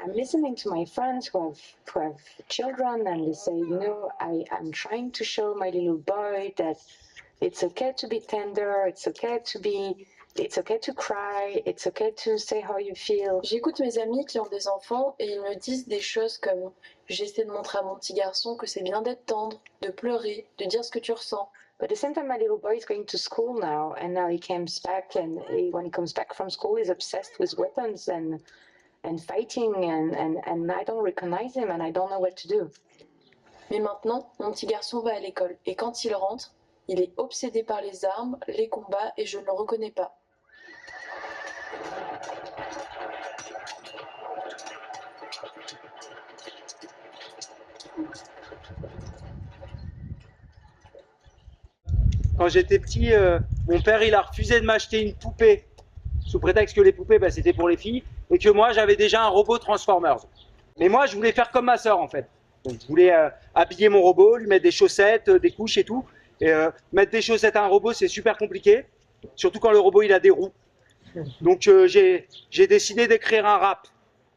I'm listening to my friends who have children, and they say, I'm trying to show my little boy that it's okay to be tender, it's okay to cry, it's okay to say how you feel. J'écoute mes amis qui ont des enfants et ils me disent des choses comme j'essaie de montrer à mon petit garçon que c'est bien d'être tendre, de pleurer, de dire ce que tu ressens. But at the same time, my little boy is going to school now, and now he comes back, and when he comes back from school, he's obsessed with weapons and fighting, and I don't recognize him, and I don't know what to do. Mais maintenant, mon petit garçon va à l'école, et quand il rentre, il est obsédé par les armes, les combats, et je ne le reconnais pas. Quand j'étais petit, mon père il a refusé de m'acheter une poupée sous prétexte que les poupées c'était pour les filles et que moi j'avais déjà un robot Transformers. Mais moi je voulais faire comme ma sœur en fait. Donc, je voulais habiller mon robot, lui mettre des chaussettes, des couches et tout. Et mettre des chaussettes à un robot c'est super compliqué, surtout quand le robot il a des roues. Donc j'ai décidé d'écrire un rap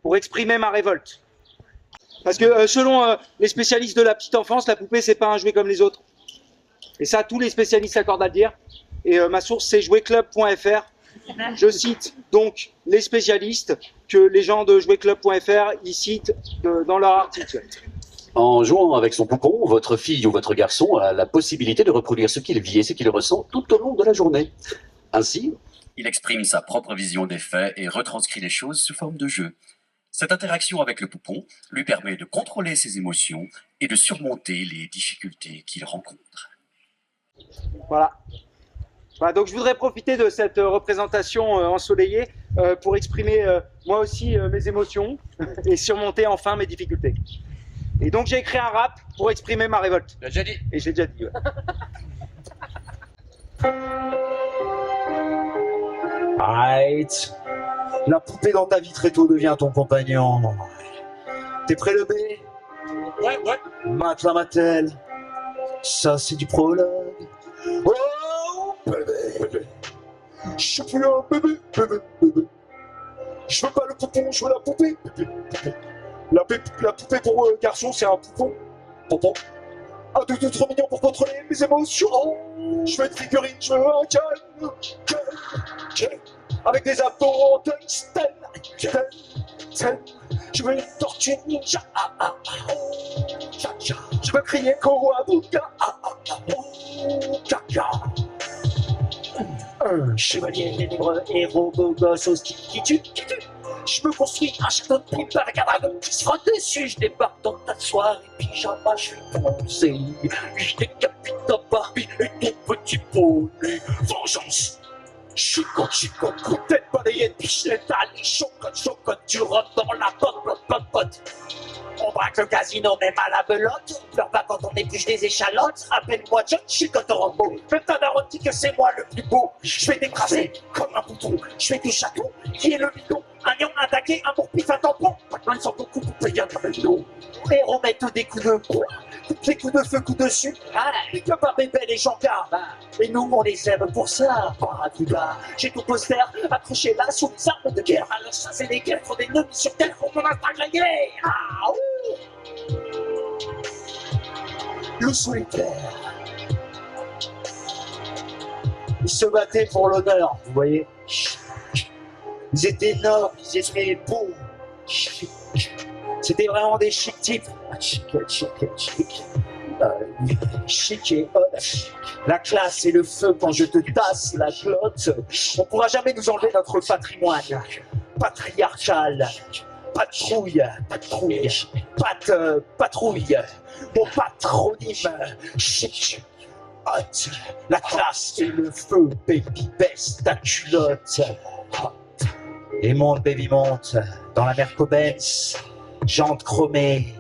pour exprimer ma révolte. Parce que selon les spécialistes de la petite enfance, la poupée c'est pas un jouet comme les autres. Et ça, tous les spécialistes s'accordent à le dire. Et ma source, c'est jouetclub.fr. Je cite donc les spécialistes que les gens de jouetclub.fr y citent dans leur article. En jouant avec son poupon, votre fille ou votre garçon a la possibilité de reproduire ce qu'il vit et ce qu'il ressent tout au long de la journée. Ainsi, il exprime sa propre vision des faits et retranscrit les choses sous forme de jeu. Cette interaction avec le poupon lui permet de contrôler ses émotions et de surmonter les difficultés qu'il rencontre. Voilà. Donc je voudrais profiter de cette représentation ensoleillée pour exprimer moi aussi mes émotions et surmonter enfin mes difficultés. Et donc j'ai écrit un rap pour exprimer ma révolte. j'ai déjà dit. Et j'ai déjà dit. Ouais. Arrête. La poupée dans ta vie très tôt devient ton compagnon. T'es prêt le B? Ouais. Matelas Mattel. Ça c'est du prologue. Oh bébé. Je suis plus un bébé. Je veux pas le poupon, je veux la poupée. La poupée pour garçon c'est un poupon. Pompon. Un doudou trop mignon pour contrôler mes émotions. Je veux une figurine, je veux un calme. Avec des abdos en tungstène. Je veux une tortue ninja. Je veux crier Kowabunga. Un chevalier libre, héros, beau gosse, hostile qui tue. Je me construis un château de pipe avec un dragon qui se frotte dessus. Je débarque dans ta soirée pyjama, je suis bronzé. Je décapite ta Barbie et ton petit poney. Vengeance. Chicote, coup de tête balayée de biche létale. Chocotte, tu rentres dans la pote. On braque le casino même à la belote. On pleure pas quand on épluche des échalotes. Appelle-moi John Chicote Rambo. Faites un erotique que c'est moi le plus beau. Je vais t'écraser comme un bouton. Je vais toucher à tout. Qui est le bidon? Un lion attaqué, un bourre-pif, un tampon. Pac-Man sans beaucoup pour payer un camelot. Héros mettent des coups de poing. Les coups de feu, coups de sucre. Pique par Bébel et Jean-Car. Et nous, on les aime pour ça. Paracuba. J'ai ton poster accroché là sous les armes de guerre. Alors ça, c'est les guerres pour des ennemis sur terre pour mon instinct grillé. Ah, ouh. Le solitaire. Ils se battaient pour l'honneur, vous voyez. Ils étaient nobles, ils étaient beaux. C'était vraiment des chic types. Chic et hot. La classe et le feu quand je te tasse la glotte. On pourra jamais nous enlever notre patrimoine patriarcal. Patrouille. Mon patronyme. Chic. Hot. La classe et le feu, baby, baisse ta culotte. Et monte, baby, monte. Dans la Merco-Benz. Jantes chromées,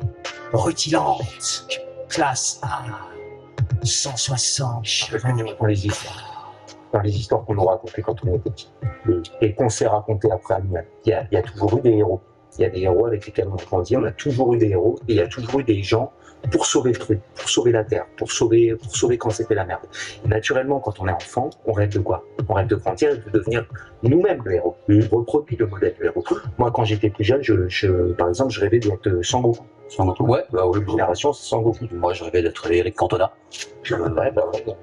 rutilante, classe A, 160 chevaux. Dans les histoires qu'on nous racontait quand on était petit, les concerts racontés après Amiens, il y a toujours eu des héros. Il y a des héros avec lesquels on a grandi, on a toujours eu des héros, et il y a toujours eu des gens pour sauver le truc, pour sauver la Terre, pour sauver quand c'était la merde. Et naturellement, quand on est enfant, on rêve de quoi? On rêve de grandir et de devenir nous-mêmes le héros. On reproduit le modèle du héros. Moi, quand j'étais plus jeune, par exemple, je rêvais d'être Sangoku. Sangoku. Ouais, bah oui, Une génération, c'est Sangoku. moi je rêvais d'être Eric Cantona. Ouais,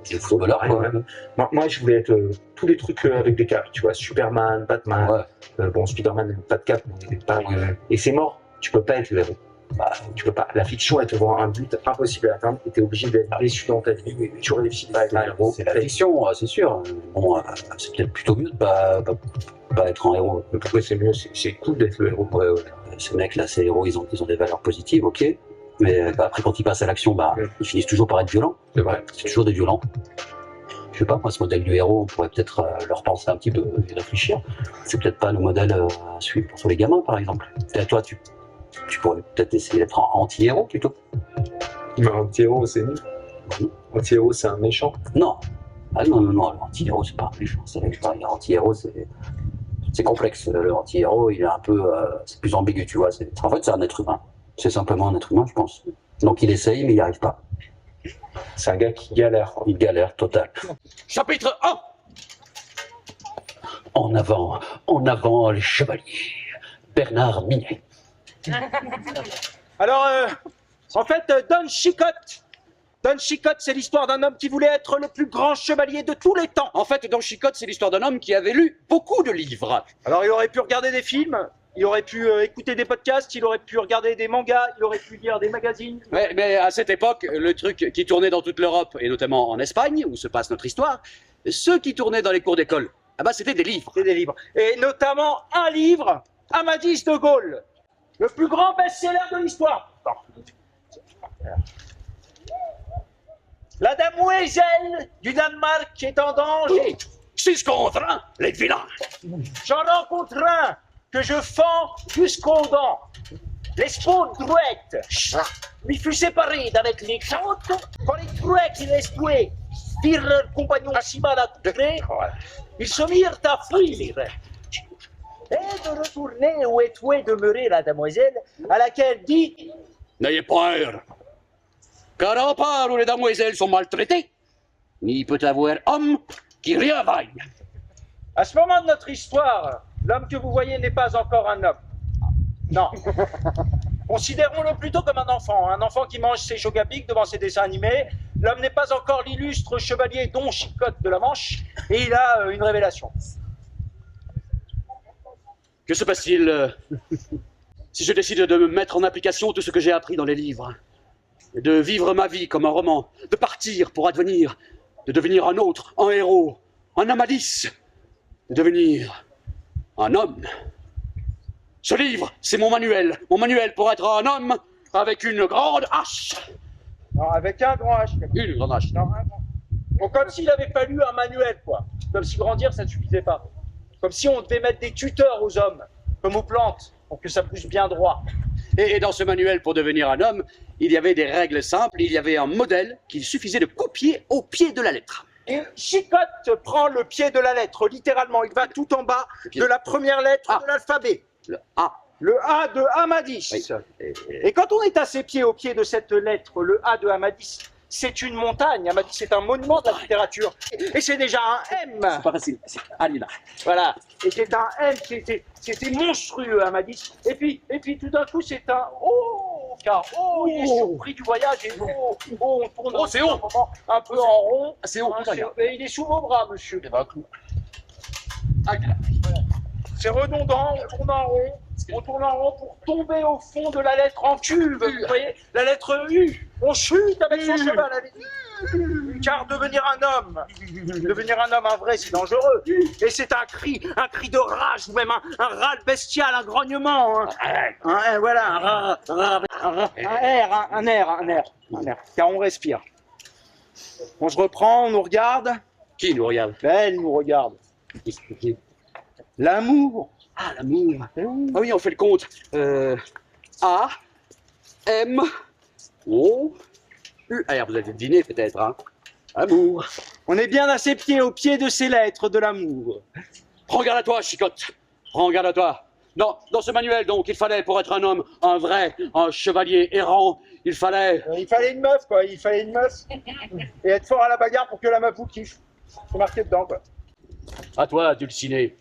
C'est footballeur, quoi. Moi, je voulais être tous les trucs avec des capes, tu vois, Superman, Batman. Ouais. Bon, Spider-Man, pas de cape, mais pas. Et c'est mort. Tu peux pas être le héros. Bah, tu peux pas. La fiction, elle te vend un but impossible à atteindre et t'es obligé d'être déçu dans ta vie. Et tu réussis pas à être un héros. C'est la fiction, c'est sûr. Bon, c'est peut-être plutôt mieux de pas être un héros. Mais pourquoi c'est mieux? C'est cool d'être le héros. Ouais. Ces mecs-là, ces héros, ils ont des valeurs positives, ok. Mais après, quand ils passent à l'action, ils finissent toujours par être violents. C'est vrai. C'est toujours des violents. Je sais pas, moi, ce modèle du héros, on pourrait peut-être leur penser un petit peu et réfléchir. C'est peut-être pas le modèle à suivre pour les gamins, par exemple. Et toi, tu pourrais peut-être essayer d'être un anti-héros plutôt. Mais un anti-héros, c'est nul. Anti-héros, c'est un méchant. Non. Ah non, l'anti-héros, c'est pas un méchant. L'anti-héros, c'est complexe. Le anti-héros, il est un peu. C'est plus ambigu, tu vois. En fait, c'est un être humain. C'est simplement un être humain, je pense. Donc il essaye, mais il n'y arrive pas. C'est un gars qui galère. Il galère, total. Chapitre 1. En avant, les chevaliers. Bernard Minet. Alors, en fait, Don Chicotte. Don Chicotte, c'est l'histoire d'un homme qui voulait être le plus grand chevalier de tous les temps. En fait, Don Chicotte, c'est l'histoire d'un homme qui avait lu beaucoup de livres. Alors, il aurait pu regarder des films, il aurait pu écouter des podcasts, il aurait pu regarder des mangas, il aurait pu lire des magazines. Mais à cette époque, le truc qui tournait dans toute l'Europe, et notamment en Espagne, où se passe notre histoire, ceux qui tournaient dans les cours d'école, c'était des livres. C'est des livres. Et notamment un livre, Amadis de Gaulle, le plus grand best-seller de l'histoire. La demoiselle du Danemark est en danger. 6 contre 1, les vilains. J'en rencontre un que je fends jusqu'aux dents. L'espace droite lui fut séparé d'avec les côtes. Quand les droites il laisse tuer, firent leur compagnon si mal attirés, ils se mirent à fuir. Et de retourner où est demeurée la demoiselle, à laquelle dit N'ayez peur, car en part où les demoiselles sont maltraitées, il peut y avoir homme qui rien vaille. à ce moment de notre histoire, l'homme que vous voyez n'est pas encore un homme. Non. Considérons-le plutôt comme un enfant qui mange ses chocapics devant ses dessins animés. L'homme n'est pas encore l'illustre chevalier Don Chicotte de la Manche, et il a une révélation. Que se passe-t-il si je décide de mettre en application tout ce que j'ai appris dans les livres, et de vivre ma vie comme un roman, de partir pour advenir, de devenir un autre, un héros, un Amadis, de devenir un homme? Ce livre, c'est mon manuel pour être un homme avec une grande hache. Non, avec un grand H. Une grande hache. Non, un grand. Bon, comme s'il avait fallu un manuel, quoi. Comme si grandir, ça ne suffisait pas. Comme si on devait mettre des tuteurs aux hommes, comme aux plantes, pour que ça pousse bien droit. Et dans ce manuel pour devenir un homme, il y avait des règles simples, il y avait un modèle qu'il suffisait de copier au pied de la lettre. Et Chicotte prend le pied de la lettre, littéralement. Il va tout en bas de la première lettre de l'alphabet. Le A. Le A de Amadis. Oui. Et quand on est à ses pieds, au pied de cette lettre, le A de Amadis, c'est une montagne. Amadis, c'est un monument de la littérature. Et c'est déjà un M. C'est pas facile, c'est Alina. Voilà. Et c'est un M, c'était monstrueux, Amadis. Et puis tout d'un coup, c'est un O, car il est surpris du voyage. Et on tourne c'est haut. un peu en rond. C'est haut, Et il est sous vos bras, monsieur. C'est redondant, on tourne en rond pour tomber au fond de la lettre en cuve. Vous voyez, la lettre U. On chute avec son cheval. Car devenir un homme, un vrai, c'est dangereux. Et c'est un cri de rage, ou même un râle bestial, un grognement. Voilà, un air. Car on respire. On se reprend, on nous regarde. Qui nous regarde? Elle nous regarde. L'amour. Ah, l'amour. Ah oui, on fait le compte. A, M, O, U. Alors, vous avez deviné peut-être, hein? Amour. On est bien à ses pieds, au pied de ces lettres de l'amour. Prends garde à toi, Chicotte. Prends garde à toi. Non, dans ce manuel, donc, il fallait, pour être un homme, un chevalier errant, il fallait... Il fallait une meuf, quoi. Il fallait une meuf. Et être fort à la bagarre pour que la meuf vous kiffe. C'est marqué dedans, quoi. À toi, Dulcinée.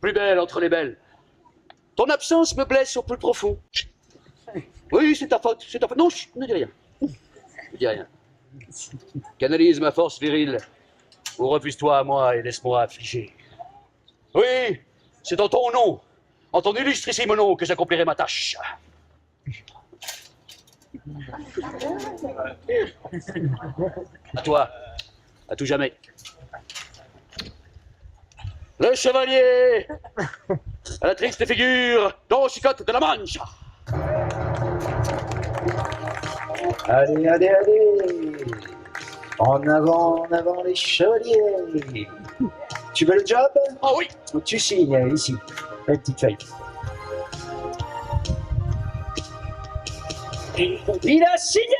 Plus belle entre les belles. Ton absence me blesse au plus profond. Oui, c'est ta faute, c'est ta faute. Non, chut, ne dis rien. Ne dis rien. Canalise ma force virile. Ou refuse-toi à moi et laisse-moi affliger. Oui, c'est en ton nom, en ton illustrissime nom, que j'accomplirai ma tâche. À toi, à tout jamais. Le chevalier à la triste figure Don Chicotte de la Manche. Allez, allez, allez. En avant les chevaliers. Tu veux le job? Ah oui. Tu signes ici, la petite feuille. Il a signé!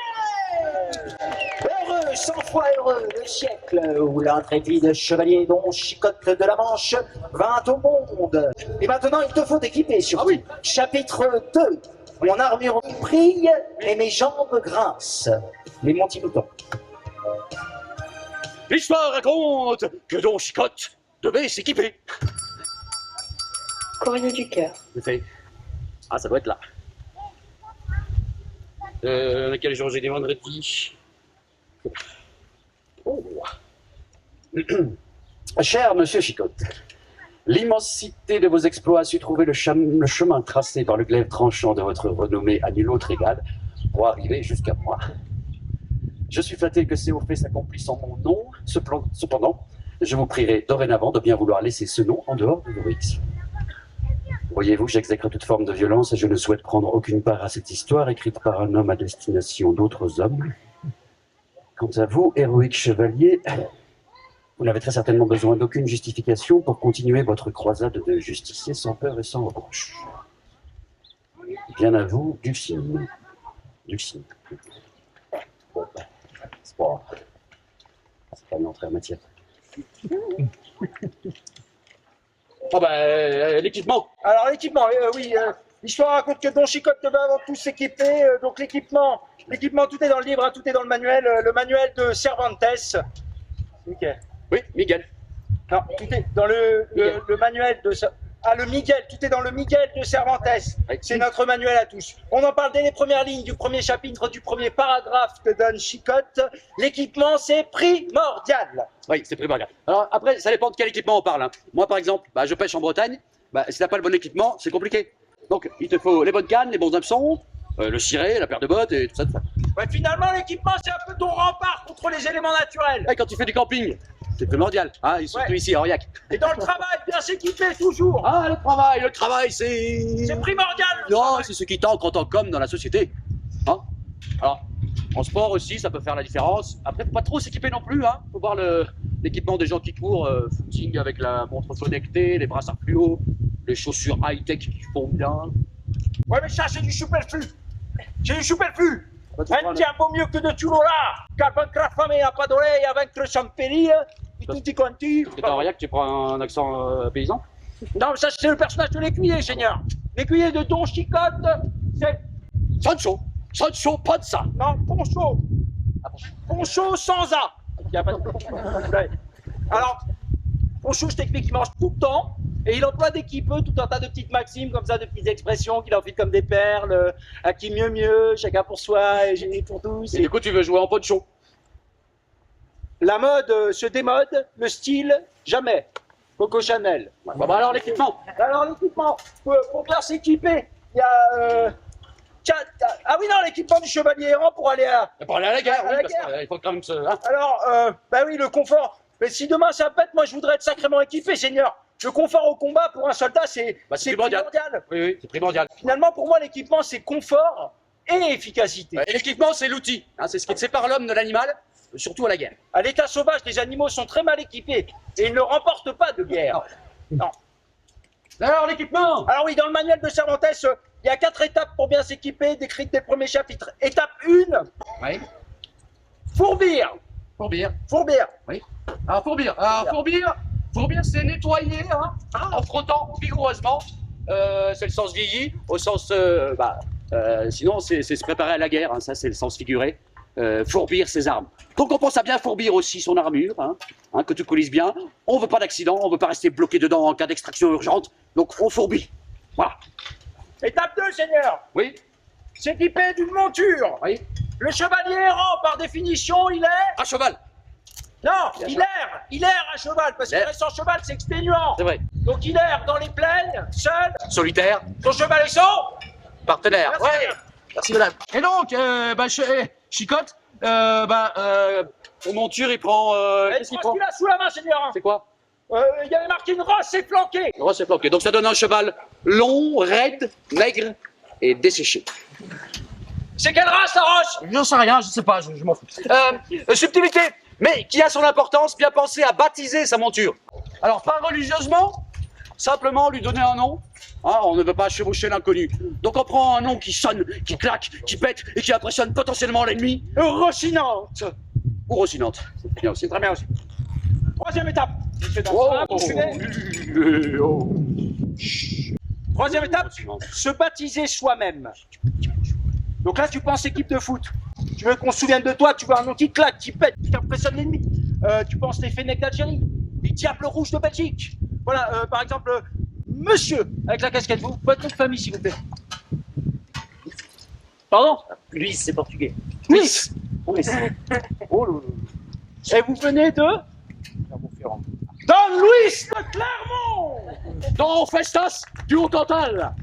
Heureux, 100 fois heureux, le siècle où l'intrépide chevalier Don Chicotte de la Manche vint au monde. Et maintenant, il te faut t'équiper sur chapitre 2. Mon armure brille et mes jambes grincent. Les Monty Python. L'histoire raconte que Don Chicotte devait s'équiper. Courrier du cœur. C'est fait. Ah, ça doit être là. Quel jour j'ai dit vendredi? Oh. Cher monsieur Chicotte, l'immensité de vos exploits a su trouver le chemin tracé par le glaive tranchant de votre renommée à nul autre égal pour arriver jusqu'à moi. Je suis flatté que ces hauts faits s'accomplissent en mon nom. Cependant, je vous prierai dorénavant de bien vouloir laisser ce nom en dehors de vos risques. Voyez-vous, j'exècre toute forme de violence et je ne souhaite prendre aucune part à cette histoire écrite par un homme à destination d'autres hommes. Quant à vous, héroïque chevalier, vous n'avez très certainement besoin d'aucune justification pour continuer votre croisade de justicier sans peur et sans reproche. Bien à vous, Dulcinée. Dulcinée. Bon, c'est pas une entrée en matière. Oh l'équipement. Alors l'équipement, oui, l'histoire raconte que Don Chicotte devait avant tout s'équiper, donc l'équipement, tout est dans le livre, hein, tout est dans le manuel de Cervantes. Miguel. Oui, Miguel. Non, tout est dans le manuel de... Ah, le Miguel, tout est dans le Miguel de Cervantes. Oui. C'est notre manuel à tous. On en parle dès les premières lignes du premier chapitre, du premier paragraphe de Don Chicotte. L'équipement, c'est primordial. Oui, c'est primordial. Alors après, ça dépend de quel équipement on parle. Hein. Moi, par exemple, je pêche en Bretagne. Si t'as pas le bon équipement, c'est compliqué. Donc, il te faut les bonnes cannes, les bons hameçons, le ciré, la paire de bottes et tout ça, tout ça. Ouais, finalement, l'équipement, c'est un peu ton rempart contre les éléments naturels. Et quand tu fais du camping, c'est primordial. Hein, et surtout ici, à Aurillac. Et dans le travail, bien s'équiper toujours. Ah, le travail, c'est... C'est primordial. Non, c'est ce qui t'ancre en tant qu'homme dans la société. Hein? Alors, en sport aussi, ça peut faire la différence. Après, faut pas trop s'équiper non plus. Hein. Faut voir l'équipement des gens qui courent, footing avec la montre connectée, les brassards fluo, les chaussures high-tech qui font bien. Ouais, mais ça, c'est du superflu. C'est du superflu. Un tient vaut mieux que de Tulola, car vaincre affamé à pas d'oreille, à vaincre sans péril, et tutti quanti. Parce que t'as Aurillac, tu prends un accent paysan? Non, ça, c'est le personnage de l'écuyer, Seigneur. L'écuyer de Don Chicotte, c'est... Sancho Panza. Non, Poncho. Poncho sans A. Il y a pas de... Ouais. Alors, Poncho, je t'explique qu'il mange tout le temps, et il emploie dès qu'il peut tout un tas de petites maximes comme ça, de petites expressions qu'il enfile comme des perles, à qui mieux, chacun pour soi, et génie pour tous. Et du coup, tu veux jouer en poncho? La mode se démode, le style, jamais. Coco Chanel. Alors l'équipement. Alors l'équipement, pour bien s'équiper, il y a... Ah oui, non, l'équipement du chevalier errant pour aller à... Pour aller à la guerre, À la oui, parce guerre. qu'il faut quand même se... Hein. Alors, oui, le confort. Mais si demain ça pète, moi je voudrais être sacrément équipé, Seigneur. Le confort au combat pour un soldat, c'est primordial. primordial. Oui, c'est primordial. Finalement, pour moi, l'équipement, c'est confort et efficacité. Et l'équipement, c'est l'outil. Hein, c'est ce qui sépare l'homme de l'animal, surtout à la guerre. À l'état sauvage, les animaux sont très mal équipés et ils ne remportent pas de guerre. Non. Alors l'équipement. Alors oui, dans le manuel de Cervantes, il y a 4 étapes pour bien s'équiper, décrites dès le premier chapitre. Étape 1, Oui. fourbir. Fourbir. Oui. Alors fourbir, c'est nettoyer, hein, en frottant vigoureusement c'est le sens vieilli, au sens... sinon, c'est se préparer à la guerre, hein, ça c'est le sens figuré. Fourbir ses armes. Donc on pense à bien fourbir aussi son armure, que tout coulisse bien. On veut pas d'accident, on veut pas rester bloqué dedans en cas d'extraction urgente, donc on fourbit. Voilà. Étape 2, seigneur. Oui. S'équiper d'une monture. Oui. Le chevalier errant, par définition, il est... À cheval. Non, Bien il sûr. erre. Il erre à cheval, parce que Erre. rester en cheval, c'est exténuant. C'est vrai. Donc il erre dans les plaines, seul. Solitaire. Son cheval est son. Partenaire. Merci, Ouais. madame. Merci madame. Et donc, Chicotte, mon monture il prend... Qu'est-ce qu'il Qu'est-ce prend? qu'il a sous la main, seigneur? C'est quoi? Il y avait marqué une race et flanquée. Oh, c'est planqué. Donc ça donne un cheval long, raide, maigre et desséché. C'est quelle race, la roche? J'en sais rien, je sais pas, je m'en fous. Subtilité, mais qui a son importance, bien penser à baptiser sa monture. Alors, pas religieusement, simplement lui donner un nom. On ne veut pas chevaucher l'inconnu. Donc on prend un nom qui sonne, qui claque, qui pète et qui impressionne potentiellement l'ennemi. Rochinante. Ou rocinante. C'est bien aussi. Très bien aussi. Troisième étape. Messieurs, dames, Oh, voilà, vous suivez. Troisième étape, se baptiser soi-même. Donc là, tu penses équipe de foot. Tu veux qu'on se souvienne de toi, tu veux un nom qui claque, qui pète, qui impressionne l'ennemi. Tu penses les Fennecs d'Algérie, les Diables Rouges de Belgique. Voilà, par exemple, monsieur, avec la casquette, votre nom de famille, s'il vous plaît. Pardon? Luis, c'est portugais. Luis. Oh là là. Et vous venez de Don Luis de Clermont. Don Festas du Haut-Cantal.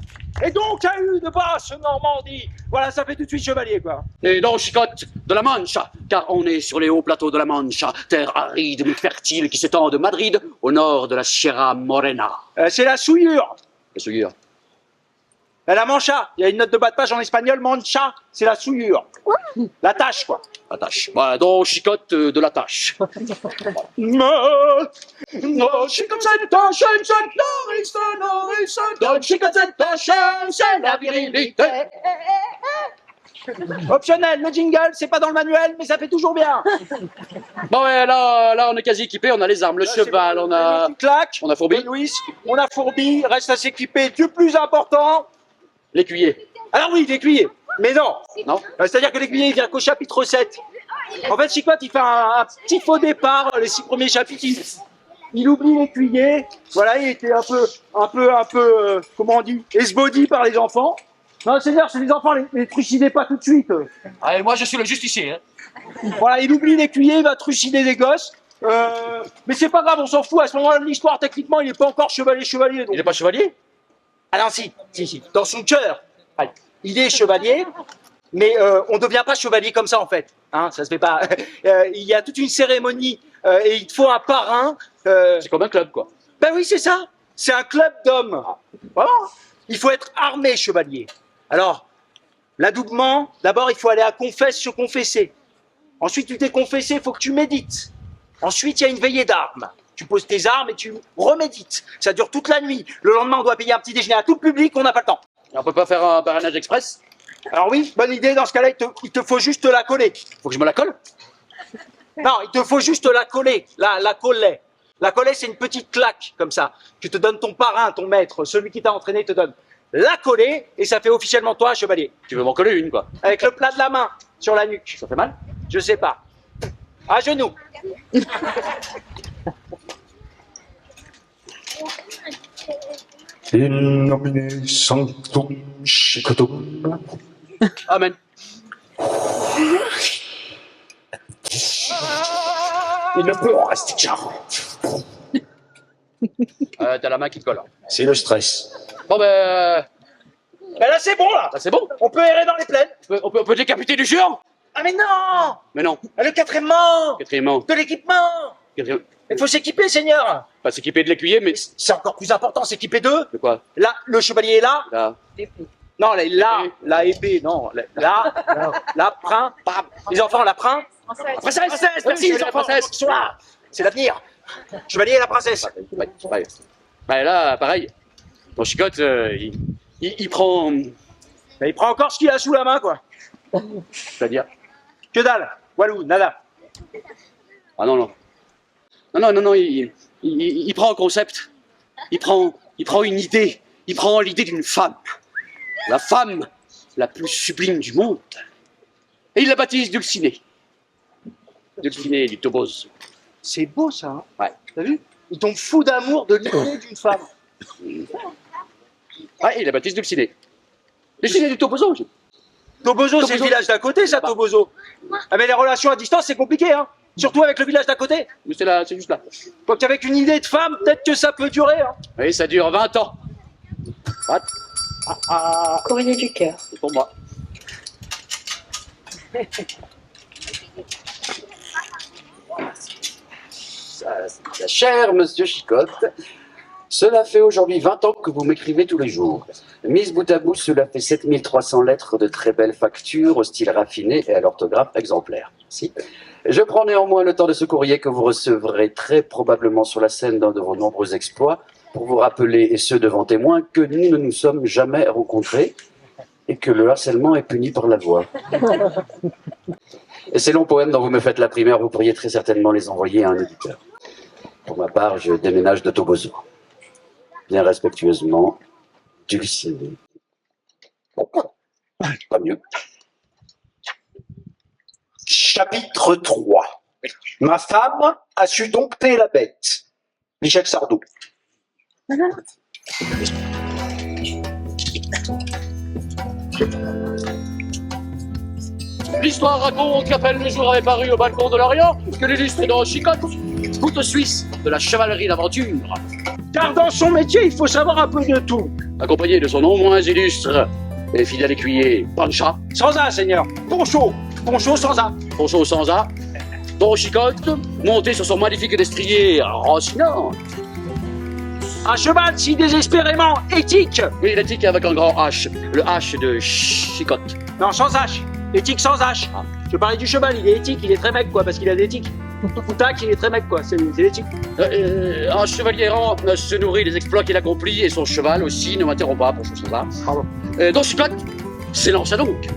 Et donc, à eu de Basse Normandie. Voilà, ça fait tout de suite chevalier, quoi. Et Don Chicotte de la Mancha, car on est sur les hauts plateaux de la Mancha, terre aride mais fertile qui s'étend de Madrid au nord de la Sierra Morena. C'est la souillure. Le souillure. La mancha. Il y a une note de bas de page en espagnol. Mancha, c'est la souillure. La tâche, quoi. La tâche. Voilà, Don Chicotte de la tâche. Don Chicotte, c'est un chêne, Don Chicotte, c'est un chien, c'est la virilité. Optionnel, le jingle, c'est pas dans le manuel, mais ça fait toujours bien. Bon, ouais, là, on est quasi équipé, on a les armes, le cheval, on a... Clac. On a fourbi. Louis, on a fourbi, reste à s'équiper du plus important. L'écuyer. Alors oui, l'écuyer. Mais non. Non? C'est-à-dire que l'écuyer, il vient qu'au chapitre 7. En fait, Chicotte, il fait un petit faux départ. Les 6 premiers chapitres, il oublie l'écuyer. Voilà, il était un peu, comment on dit, esbaudi par les enfants. Non, Seigneur, c'est les enfants, les trucidez pas tout de suite. Allez, moi, je suis le justicier. Hein. Voilà, il oublie l'écuyer, il va trucider des gosses. Mais c'est pas grave, on s'en fout. À ce moment-là de l'histoire, techniquement, il n'est pas encore chevalier. Donc... Il n'est pas chevalier? Ah non, si. Dans son cœur, il est chevalier, mais on ne devient pas chevalier comme ça, en fait. Hein, ça se fait pas. Il y a toute une cérémonie et il te faut un parrain. C'est comme un club, quoi. Ben oui, c'est ça. C'est un club d'hommes. Vraiment. Il faut être armé chevalier. Alors, l'adoubement, d'abord, il faut aller à confesse se confesser. Ensuite, tu t'es confessé, il faut que tu médites. Ensuite, il y a une veillée d'armes. Tu poses tes armes et tu remédites. Ça dure toute la nuit. Le lendemain, on doit payer un petit déjeuner à tout le public, on n'a pas le temps. Et on peut pas faire un parrainage express? Alors oui, bonne idée, dans ce cas-là, il te faut juste la coller. Faut que je me la colle? Non, il te faut juste la coller, la coller. La coller, c'est une petite claque, comme ça, que te donne ton parrain, ton maître, celui qui t'a entraîné te donne. La coller, et ça fait officiellement toi, chevalier. Tu veux m'en coller une, quoi. Avec le plat de la main, sur la nuque. Ça fait mal? Je sais pas. À genoux. In nomine sanctum Chicotum. Amen. Il ne peut en rester qu'un. T'as la main qui te colle. C'est le stress. Bon, Ben là, c'est bon, là. là, c'est bon. On peut errer dans les plaines. On peut décapiter du géant? Ah mais non. Mais non. Le quatrièmement Quatrièmement. de l'équipement. Il faut s'équiper, Seigneur. Pas s'équiper de l'écuyer, mais... C'est encore plus important, s'équiper d'eux. De quoi? Là, le chevalier est là. Là. Non, la épée, non. La prin. Les enfants, la prin. Princesse, merci, les enfants. Ils sont là. C'est l'avenir. Chevalier et la princesse. Ouais, là, pareil. Mon Chicotte, il prend... Mais il prend encore ce qu'il a sous la main, quoi. C'est-à-dire... Que dalle. Walou, nada. Ah non, non. Non, il prend un concept. Il prend une idée. il prend l'idée d'une femme, la femme la plus sublime du monde, et il la baptise Dulcinée. Dulcinée du Toboso. C'est beau ça, hein? Ouais. T'as vu? Il tombe fou d'amour de l'idée d'une femme. Ouais, il la baptise Dulcinée. Dulcinée du Toboso. Toboso, c'est le village d'à côté, ça, Toboso. Ah, mais les relations à distance, c'est compliqué, hein. Surtout avec le village d'à côté. Mais c'est là, c'est juste là. Donc avec une idée de femme, peut-être que ça peut durer, hein. Oui, ça dure 20 ans. What? Courrier du cœur. C'est pour moi. Cher Monsieur Chicotte, cela fait aujourd'hui 20 ans que vous m'écrivez tous les jours. Mise bout à bout, cela fait 7300 lettres de très belles factures, au style raffiné et à l'orthographe exemplaire. Si. Je prends néanmoins le temps de ce courrier que vous recevrez très probablement sur la scène d'un de vos nombreux exploits pour vous rappeler, et ce devant témoins, que nous ne nous sommes jamais rencontrés et que le harcèlement est puni par la voix. Et ces longs poèmes dont vous me faites la primaire, vous pourriez très certainement les envoyer à un éditeur. Pour ma part, je déménage de Toboso. Bien respectueusement, Dulcinée. Pas mieux. Chapitre 3. Ma femme a su dompter la bête. Michel Sardou. L'histoire raconte qu'à peine le jour avait paru au balcon de l'Orient que l'illustre Don Chicotte, couteau suisse de la chevalerie d'aventure, Car dans son métier, il faut savoir un peu de tout. accompagné de son non moins illustre et fidèle écuyer Pancha, Sans A, Seigneur. Poncho. Poncho sans A. Poncho sans A, Don Chicotte, monté sur son magnifique destrier rancinant. Un cheval si désespérément éthique. Oui, l'éthique avec un grand H, le H de Chicotte. Non, sans H. Éthique sans H. Je parlais du cheval, il est éthique, il est très mec, quoi, parce qu'il a des tics. Tac, il est très mec, quoi, c'est l'éthique. Un chevalier errant se nourrit des exploits qu'il accomplit et son cheval aussi ne m'interrompt pas pour chose comme ça. Pardon. Don Chicotte s'élança donc.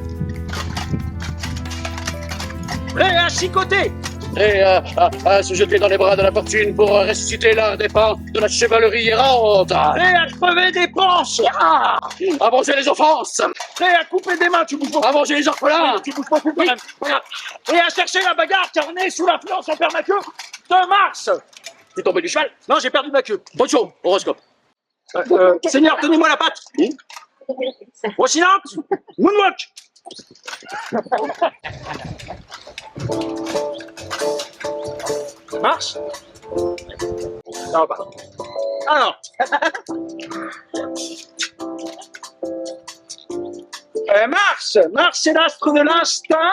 Prêt à chicoter. Et à se jeter dans les bras de la fortune pour ressusciter l'un des pans de la chevalerie errante. Prêt à crever des panches. À venger les offenses. Prêt à couper des mains, tu bouges pas. À venger les orphelins. Tu bouges pas, quand même. Regarde. Et à chercher la bagarre, car on est sous l'influence, on perd ma queue, de Mars. T'es tombé du cheval. Non, j'ai perdu ma queue. Bonne chose, horoscope. Seigneur, tenez-moi la patte. Oscillante. Moonwalk. Marche. Non, bah. Alors. Mars, c'est l'astre de l'instinct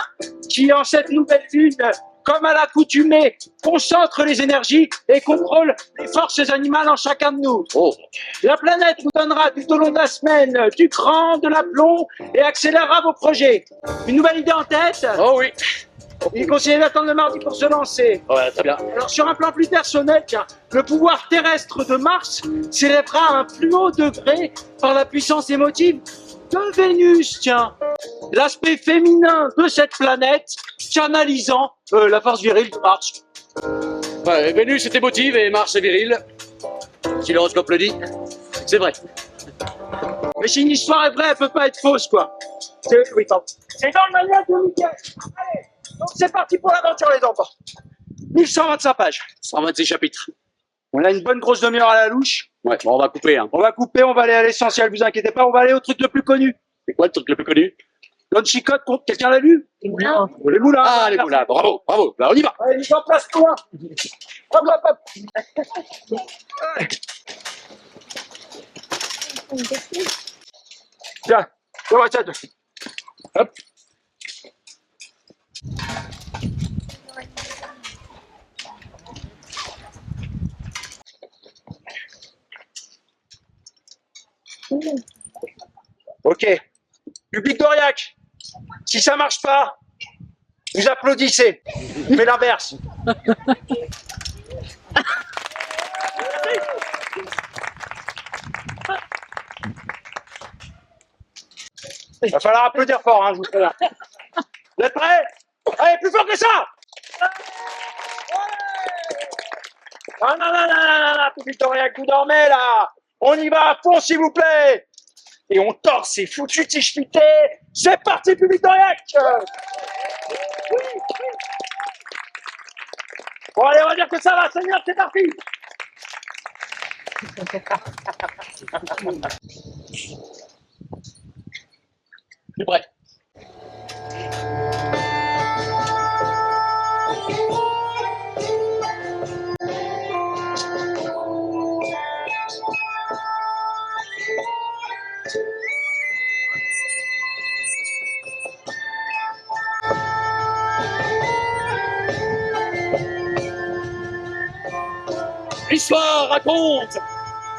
qui, en cette nouvelle lune, comme à l'accoutumée, concentre les énergies et contrôle les forces animales en chacun de nous. Oh. La planète vous donnera tout au long de la semaine du cran, de l'aplomb et accélérera vos projets. Une nouvelle idée en tête? Oh oui. Il est conseillé d'attendre le mardi pour se lancer. Ouais, très bien. Alors sur un plan plus personnel, tiens, le pouvoir terrestre de Mars s'élèvera à un plus haut degré par la puissance émotive de Vénus, tiens. L'aspect féminin de cette planète canalisant la force virile de Mars. Ouais, Vénus est émotive et Mars est viril. Si l'horoscope le dit, c'est vrai. Mais si une histoire est vraie, elle peut pas être fausse, quoi. Oui, pardon. C'est dans le manuel de Mickey. Allez, donc c'est parti pour l'aventure, les enfants. 1125 pages. 126 chapitres. On a une bonne grosse demi-heure à la louche. Ouais, bon, on va couper, hein. On va couper, on va aller à l'essentiel, vous inquiétez pas, on va aller au truc le plus connu. C'est quoi le truc le plus connu? Don Chicotte, quelqu'un l'a lu? Les moulins. Les moulins. Ah, les moulins, bravo, bravo. Bah, on y va. Allez, mise en place, toi. Hop, hop, hop. Tiens, on va ça. Hop. Ok. Public d'Aurillac, si ça marche pas, vous applaudissez. Mais l'inverse. Il va falloir applaudir fort, hein, je vous préviens. Vous êtes prêts? Allez, plus fort que ça! Non, non, non, non, non, non, public d'Aurillac, vous dormez là! On y va à fond, s'il vous plaît. Et on tord ces foutus tichepités. C'est parti, public d'Aurillac. Oui. Bon, allez, on va dire que ça va, Seigneur, c'est parti. Je suis prêt. L'histoire raconte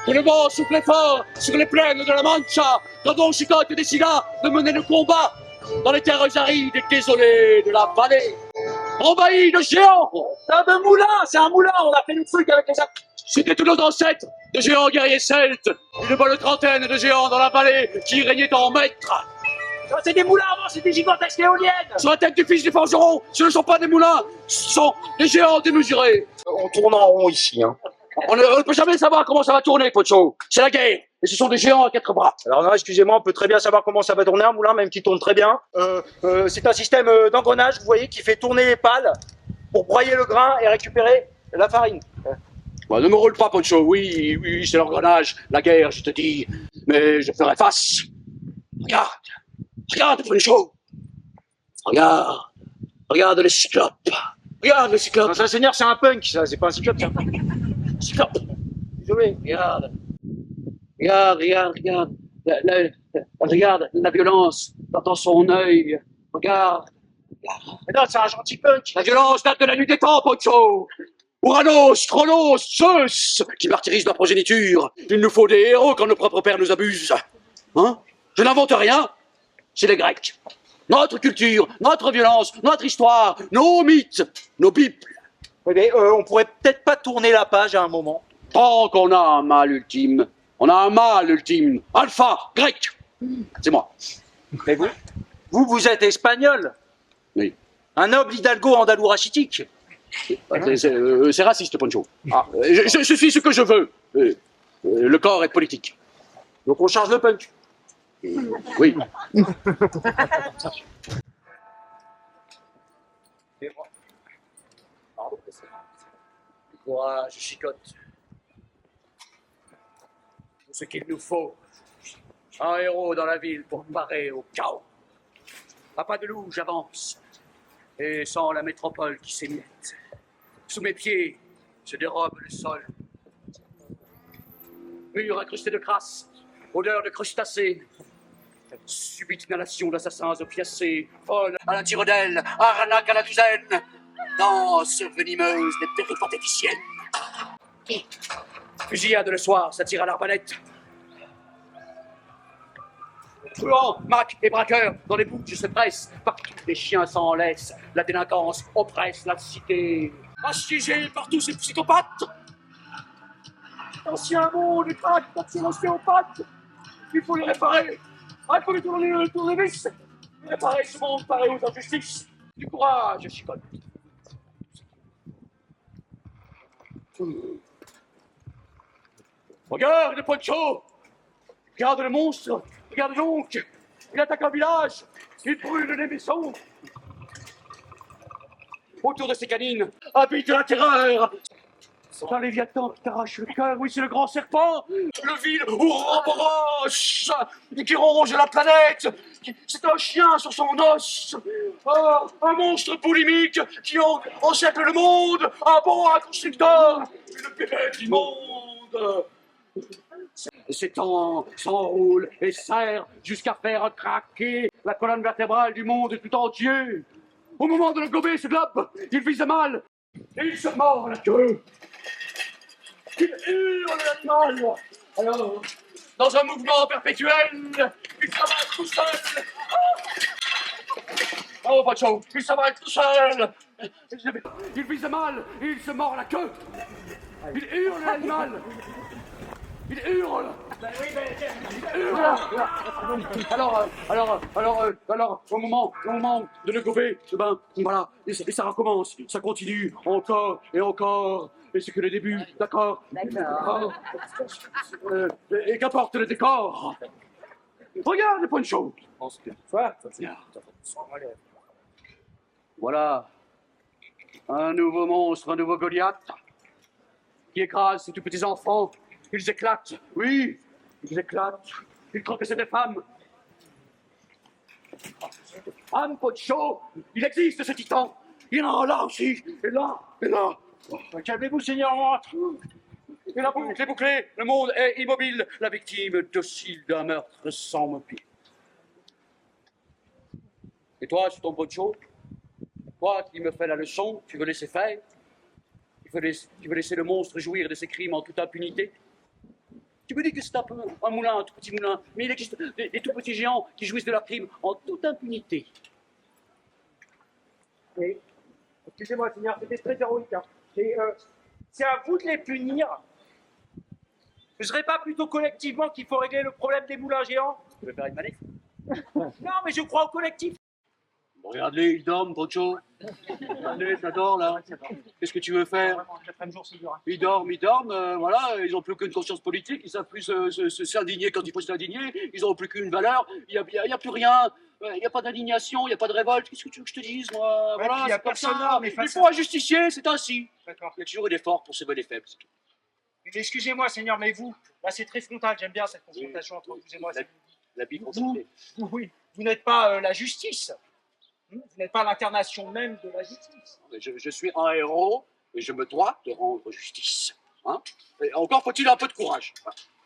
que le vent soufflait fort sur les plaines de la Mancha quand Don Quichotte décida de mener le combat dans les terres arides et désolées de la vallée, envahies de géants. C'est un moulin, c'est un moulin. On a fait le truc avec les actes. C'était tous nos ancêtres, de géants guerriers celtes, une bonne trentaine de géants dans la vallée qui régnaient en maîtres. C'est des moulins avant, c'est des gigantesques éoliennes. Sur la tête du fils du forgeron, ce ne sont pas des moulins, ce sont des géants démesurés. On tourne en rond ici. Hein. On ne peut jamais savoir comment ça va tourner, Pocho. C'est la guerre, et ce sont des géants à quatre bras. Alors non, excusez-moi, on peut très bien savoir comment ça va tourner un moulin, même qui tourne très bien. C'est un système d'engrenage, vous voyez, qui fait tourner les pales pour broyer le grain et récupérer la farine. Bah, ne me roule pas, Pocho. Oui, c'est l'engrenage, la guerre, je te dis. Mais je ferai face. Regarde, Pocho. Regarde les cyclopes. Regarde les cyclopes. Non, ça, Seigneur, c'est un punk, ça, c'est pas un cyclope, ça. Cyclope. Désolé. Regarde la violence dans son œil. Regarde. Mais non, c'est un gentil punk. La violence date de la nuit des temps, Pocho. Ouranos, Chronos, Zeus, qui martyrisent leur progéniture. Il nous faut des héros quand nos propres pères nous abusent. Hein? Je n'invente rien. C'est les Grecs. Notre culture, notre violence, notre histoire, nos mythes, nos bibles. Oui, mais on pourrait peut-être pas tourner la page à un moment. Tant qu'on a un mal ultime. On a un mal ultime. Alpha, grec. C'est moi. Mais vous êtes espagnol. Oui. Un noble hidalgo andalou rachitique. C'est raciste, Poncho. Je suis ce que je veux. Le corps est politique. Donc on charge le punk. Oui. Courage, Chicotte. Tout ce qu'il nous faut. Un héros dans la ville pour parer au chaos. À pas de loup, j'avance. Et sans la métropole qui s'émiette. Sous mes pieds se dérobe le sol. Mur incrusté de crasse, odeur de crustacés. Subite inhalation d'assassins opiacés, folle à la tire-d'aile, arnaque à la douzaine, danse venimeuse des péripatéticiennes. Fusillade le soir, ça tire à l'arbalète. Truands, macs et braqueurs, dans les bouches se pressent, partout les chiens s'en laissent, la délinquance oppresse la cité. Assiégés par tous ces psychopathes. Ancien monde craque par ces ostéopathes. Il faut les réparer. Il faut lui tourner le tournevis. Réparer ce monde paré aux injustices. Du courage, Chicotte. Regarde, Poncho. Regarde le monstre. Regarde donc. Il attaque un village. Il brûle les maisons. Autour de ses canines habite la terreur. C'est un léviathan qui t'arrache le cœur, oui, c'est le grand serpent, le vil Ouroboros, qui ronge la planète, c'est un chien sur son os, un monstre polémique qui encercle le monde, un boa constructeur, une bébête immonde. Ces temps s'enroulent et serrent jusqu'à faire craquer la colonne vertébrale du monde tout entier. Au moment de le gober, ce globe, il vise mal et il se mord la queue. Il hurle l'animal. Alors, dans un mouvement perpétuel, il s'avale tout seul. Oh, Poncho, il s'avale tout seul. Il vise mal et il se mord la queue. Il hurle l'animal. Il hurle. Il hurle. Alors, au moment de le gober, ben, voilà, et ça recommence, ça continue, encore et encore, mais c'est que le début, d'accord? D'accord. Et qu'apporte le décor? Regarde, Poncho. Voilà. Un nouveau monstre, un nouveau Goliath, qui écrase ces tout petits enfants. Ils éclatent, oui, ils éclatent. Ils croient que c'est des femmes. Anne Poncho, il existe ce titan. Il y en a là aussi, et là, et là. Calmez-vous, Seigneur, on rentre. Et la boucle est bouclée, le monde est immobile, la victime docile d'un meurtre sans mobile. Et toi, c'est ton Poncho? Toi qui me fais la leçon, tu veux laisser faire? Tu veux laisser le monstre jouir de ses crimes en toute impunité? Tu me dis que c'est un peu un moulin, un tout petit moulin, mais il existe des tout petits géants qui jouissent de leurs crimes en toute impunité. Oui. Excusez-moi, Seigneur, c'était très héroïque. Hein. C'est à vous de les punir. Ce serait pas plutôt collectivement qu'il faut régler le problème des moulins géants? Tu veux faire une manif? Non, mais je crois au collectif. Bon, regarde-les, ils dorment, Poncho. Regardez, ça dort là. Qu'est-ce que tu veux faire? Ils dorment, voilà, ils n'ont plus qu'une conscience politique, ils savent plus s'indigner quand il faut s'indigner, ils n'ont plus qu'une valeur, il n'y a plus rien, il n'y a pas d'indignation, il n'y a pas de révolte. Qu'est-ce que tu veux que je te dise, moi? Ouais, Voilà, il y a c'est comme personne ça. là, mais Il faut un justicier, c'est ainsi. D'accord. Il y a toujours des forts pour sauver les faibles, c'est tout. Excusez-moi, Seigneur, mais vous, là c'est très frontal, j'aime bien cette confrontation entre vous et moi. La bifrontalité. Oui, vous n'êtes pas la justice. Vous n'êtes pas l'incarnation même de la justice. Je suis un héros et je me dois de rendre justice. Hein? Et encore faut-il un peu de courage.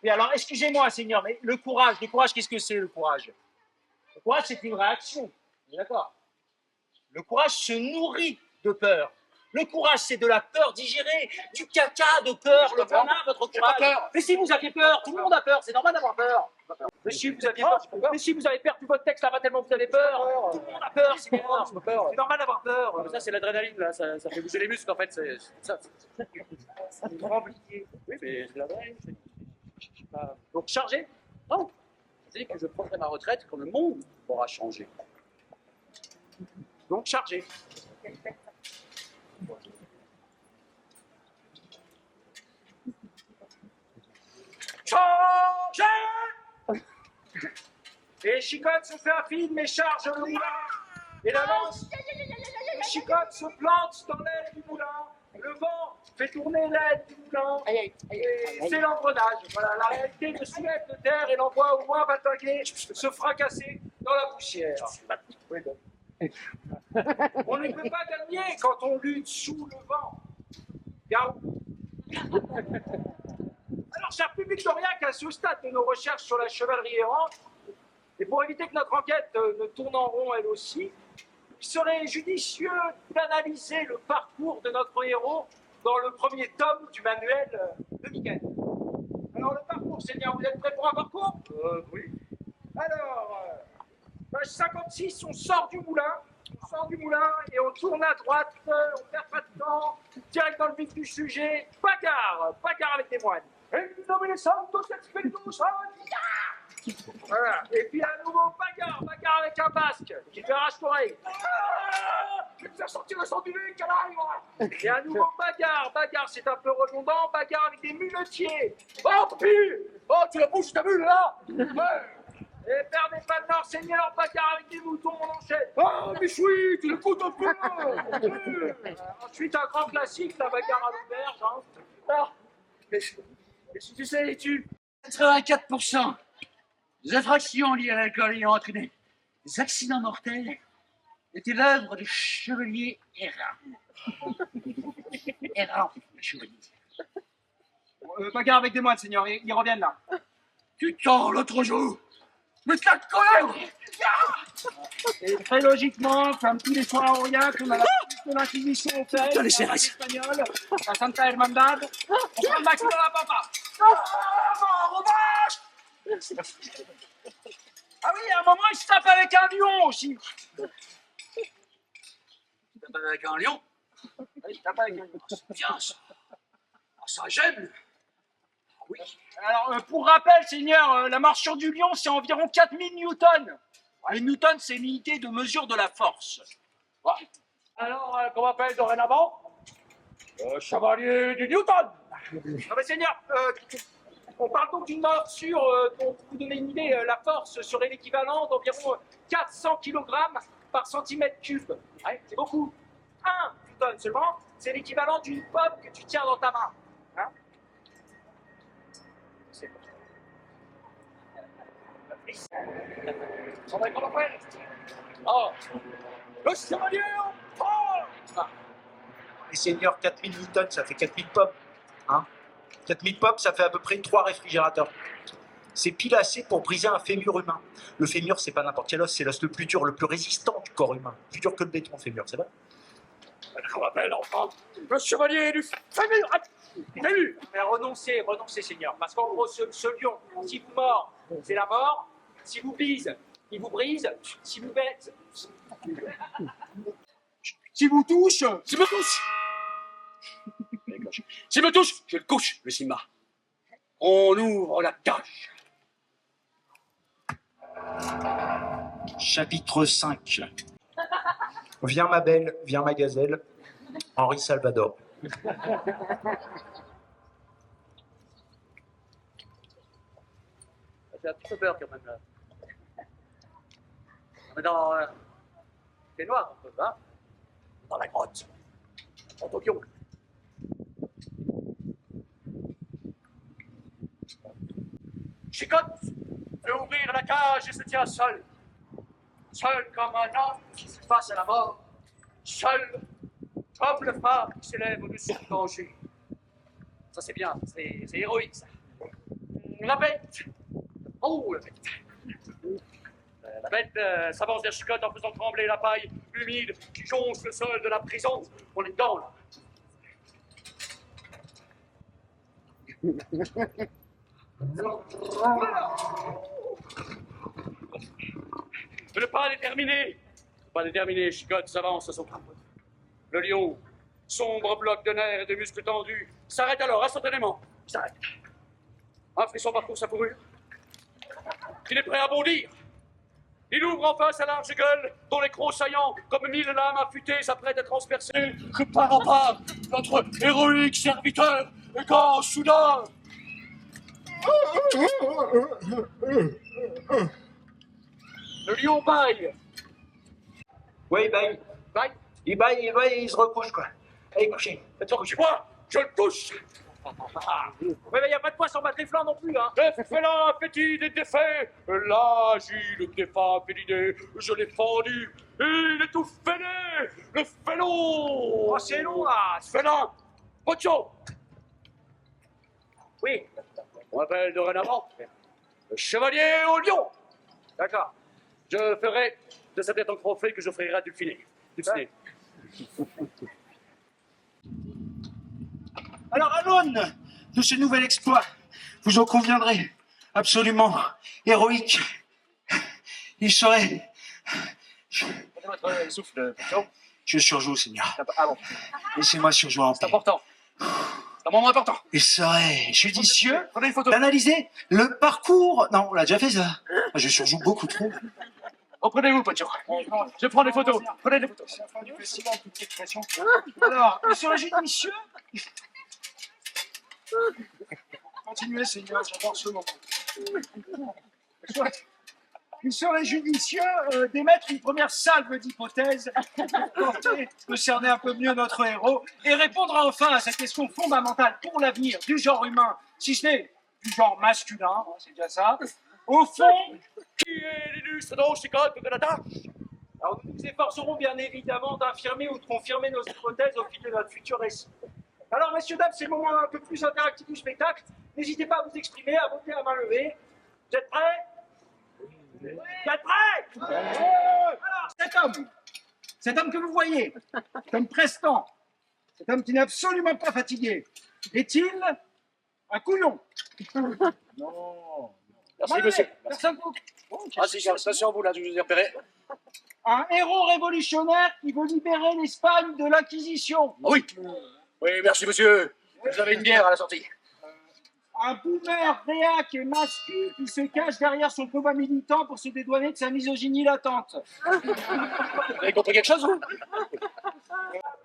Mais alors, excusez-moi, Seigneur, mais le courage, qu'est-ce que c'est le courage? Le courage, c'est une réaction. On est d'accord? Le courage se nourrit de peur. Le courage, c'est de la peur digérée, du caca de peur. Le bon votre courage. Peur. Mais si vous aviez peur, tout le monde a peur, c'est normal d'avoir peur. Mais si vous aviez peur, mais si vous avez perdu votre texte là-bas tellement vous avez peur, tout le monde a peur, c'est normal d'avoir peur. Ça, c'est l'adrénaline, là, ça fait bouger les muscles, en fait. C'est ça. Oui, mais c'est l'adrénaline. Donc, chargé? Non. Je dis que je prendrai ma retraite quand le monde aura changé. Donc chargé. Chargé! Et Chicotte se fait un film et charge le moulin. Et la lance. Et Chicotte se plante dans l'aile du moulin. Le vent fait tourner l'aile du moulin. Et c'est l'engrenage. Voilà, la réalité le soulève de terre et l'envoie au moins batailler se fracasser dans la poussière. Oui, bon. On ne peut pas gagner quand on lutte sous le vent. Garou. Alors, cher public d'Aurillac, à ce stade de nos recherches sur la chevalerie errante, et pour éviter que notre enquête ne tourne en rond elle aussi, il serait judicieux d'analyser le parcours de notre héros dans le premier tome du manuel de Michael. Alors, le parcours, Seigneur, vous êtes prêts pour un parcours? Oui. Alors, page 56, on sort du moulin. On sort du moulin et on tourne à droite, on perd pas de temps, direct dans le vif du sujet, bagarre avec des moines. Voilà. Et puis à nouveau bagarre avec un basque qui fait arrache l'oreille. Je vais te faire sortir le sang du nez, canaille. Et à nouveau bagarre, c'est un peu redondant, bagarre avec des muletiers. Oh, papy! Oh, tu la bouges ta mule là? Ouais. Et perdez pas de nord, Seigneur, bagarre avec des moutons, on enchaîne. Ah, mais oui, tu l'écoutes un peu. Ensuite, un grand classique, la bagarre à l'auberge. Hein. Ah, mais si tu sais, tu 84% des infractions liées à l'alcool ayant entraîné des accidents mortels étaient l'œuvre de chevaliers errants. Errants, chevaliers. Bagarre avec des moines, Seigneur, ils reviennent là. Putain, l'autre jour! Mais t'as de colère! Et très logiquement, comme tous les soirs à Aurillac, on a la police de l'Inquisition au fait, Putain, les CRS. espagnole, la Santa Hermandad, on prend le maxi dans la pampa. Ah, revanche! Ah oui, à un moment, il se tape avec un lion aussi. Tu tapes avec un lion? Oui, il se tape avec un lion. C'est bien ça! Ah, ça j'aime! Oui. Alors, pour rappel, Seigneur, la morsure du lion, c'est environ 4000 newtons. Les newtons, c'est l'unité de mesure de la force. Ouais. Alors, qu'on m'appelle dorénavant? Chevalier du Newton. Non mais Seigneur, on parle donc d'une morsure dont, pour vous donner une idée, la force serait l'équivalent d'environ 400 kg par centimètre cube. Ouais, c'est beaucoup. 1 Newton seulement, c'est l'équivalent d'une pomme que tu tiens dans ta main. Hein? C'est bon. Oh, le chevalier en prend. Les seigneurs, 4000 Newton, ça fait 4000 pommes. Hein? 4000 pommes, ça fait à peu près 3 réfrigérateurs. C'est pile assez pour briser un fémur humain. Le fémur, c'est pas n'importe quel os, c'est l'os le plus dur, le plus résistant du corps humain. Plus dur que le béton, le fémur, c'est vrai? Je m'appelle enfin le chevalier du fémur. Fémur. Mais renoncez, Seigneur, parce qu'en gros, ce lion, si vous mord, c'est la mort. Si vous bise, il vous brise. Si vous bête, S'il me touche, s'il me touche, je le couche, le Simba. On ouvre la cage. Chapitre 5. Viens ma belle, viens ma gazelle. Henri Salvador. J'ai un petit peu peur quand même là. Mais dans... c'est noir un peu, hein? Dans la grotte. En Tokyo. Chicotte veut ouvrir la cage et se tient seul. Seul comme un homme qui fait face à la mort. Seul comme le phare qui s'élève au-dessus du danger. Ça c'est bien, c'est héroïque ça. La bête. Oh la bête. La bête s'avance vers Chicotte en faisant trembler la paille humide qui jonche le sol de la prison. On est dedans là. Le pas est terminé. Le pas est terminé. Chicotte s'avance à son train. Le lion, sombre bloc de nerfs et de muscles tendus, s'arrête alors instantanément. Il s'arrête. Un frisson parcourt sa fourrure. Il est prêt à bondir. Il ouvre enfin sa large gueule, dont les crocs saillants, comme 1000 lames affûtées, s'apprêtent à transpercer que par en part notre héroïque serviteur, et quand soudain... Le lion bâille. Oui, il baille. Bâille. Il baille, il se recouche, quoi. Allez, couchez. Faites-vous coucher. Moi, je le touche. Oui, mais il n'y a pas de quoi s'en battre les flancs non plus, hein. Le félin fétide est défait. L'agile défunt félidé, je l'ai fendu. Il est tout fêlé. Le félon. Oh, c'est long, là. Félin. Pocho. Oui, On m'appelle dorénavant le chevalier au lion. d'accord. Je ferai de cette tête encroffée que j'offrirai à Dulciné. Dulciné. Alors, à l'aune de ce nouvel exploit, vous en conviendrez, absolument héroïque, il serait... Votre souffle, Pocho. Je surjoue, Seigneur. Ah bon, Laissez-moi surjouer en c'est paix. important. C'est un moment important. Il serait judicieux Prenez une photo. d'analyser le parcours... Non, on l'a déjà fait, ça. Je surjoue beaucoup trop. Reprenez-vous, Pocho. Je prends des photos. Prenez des photos. Alors, il serait judicieux... Continuez, Seigneur, j'adore ce moment. Il serait judicieux d'émettre une première salve d'hypothèses pour tenter de cerner un peu mieux notre héros et répondre enfin à cette question fondamentale pour l'avenir du genre humain, si ce n'est du genre masculin, hein, c'est déjà ça. Au fond, Qui est l'illustre Don Chicotte de la tâche? alors nous nous efforcerons bien évidemment d'infirmer ou de confirmer nos hypothèses au fil de notre futur récit. Alors, messieurs, dames, c'est le moment un peu plus interactif du spectacle. N'hésitez pas à vous exprimer, à voter à main levée. Vous êtes prêts? Vous êtes prêts? Alors, cet homme que vous voyez, cet homme prestant, cet homme qui n'est absolument pas fatigué, est-il un couillon? Non. Merci, monsieur. Personne pour... Ah, si, c'est sur vous, là, je vous ai repéré. Un héros révolutionnaire qui veut libérer l'Espagne de l'Inquisition. Ah oui. Oui, merci, monsieur. Vous avez une bière à la sortie. Un boomer réac et mascu qui se cache derrière son combat militant pour se dédouaner de sa misogynie latente. Vous avez compris quelque chose, vous?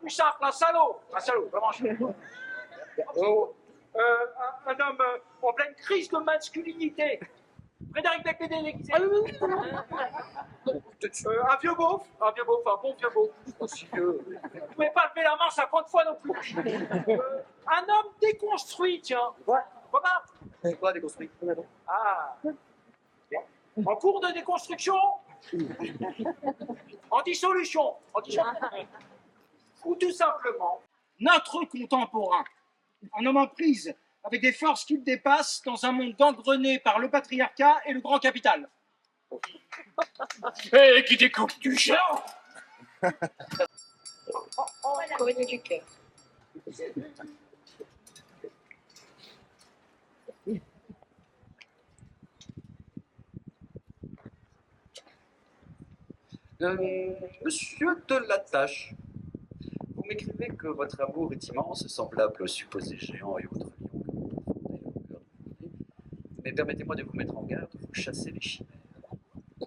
plus simple, un salaud, vraiment. Oh, un homme en pleine crise de masculinité. Frédéric Becbédé déguisé. Un vieux beauf, un bon vieux beauf. Aussi vieux. Vous ne pouvez pas lever la main 50 fois non plus. Un homme déconstruit, tiens. Ouais. Comment? C'est quoi déconstruit? Ah. En cours de déconstruction. En dissolution. Ou tout simplement, notre contemporain. Un homme en prise, avec des forces qui le dépassent dans un monde gangrené par le patriarcat et le grand capital. Et qui découpe du genre. Courrier du cœur. Monsieur de Latache, vous m'écrivez que votre amour est immense, semblable aux supposés géants et autres lions que vous confondez au cœur de mon nez. Mais permettez-moi de vous mettre en garde, vous chassez les chimères.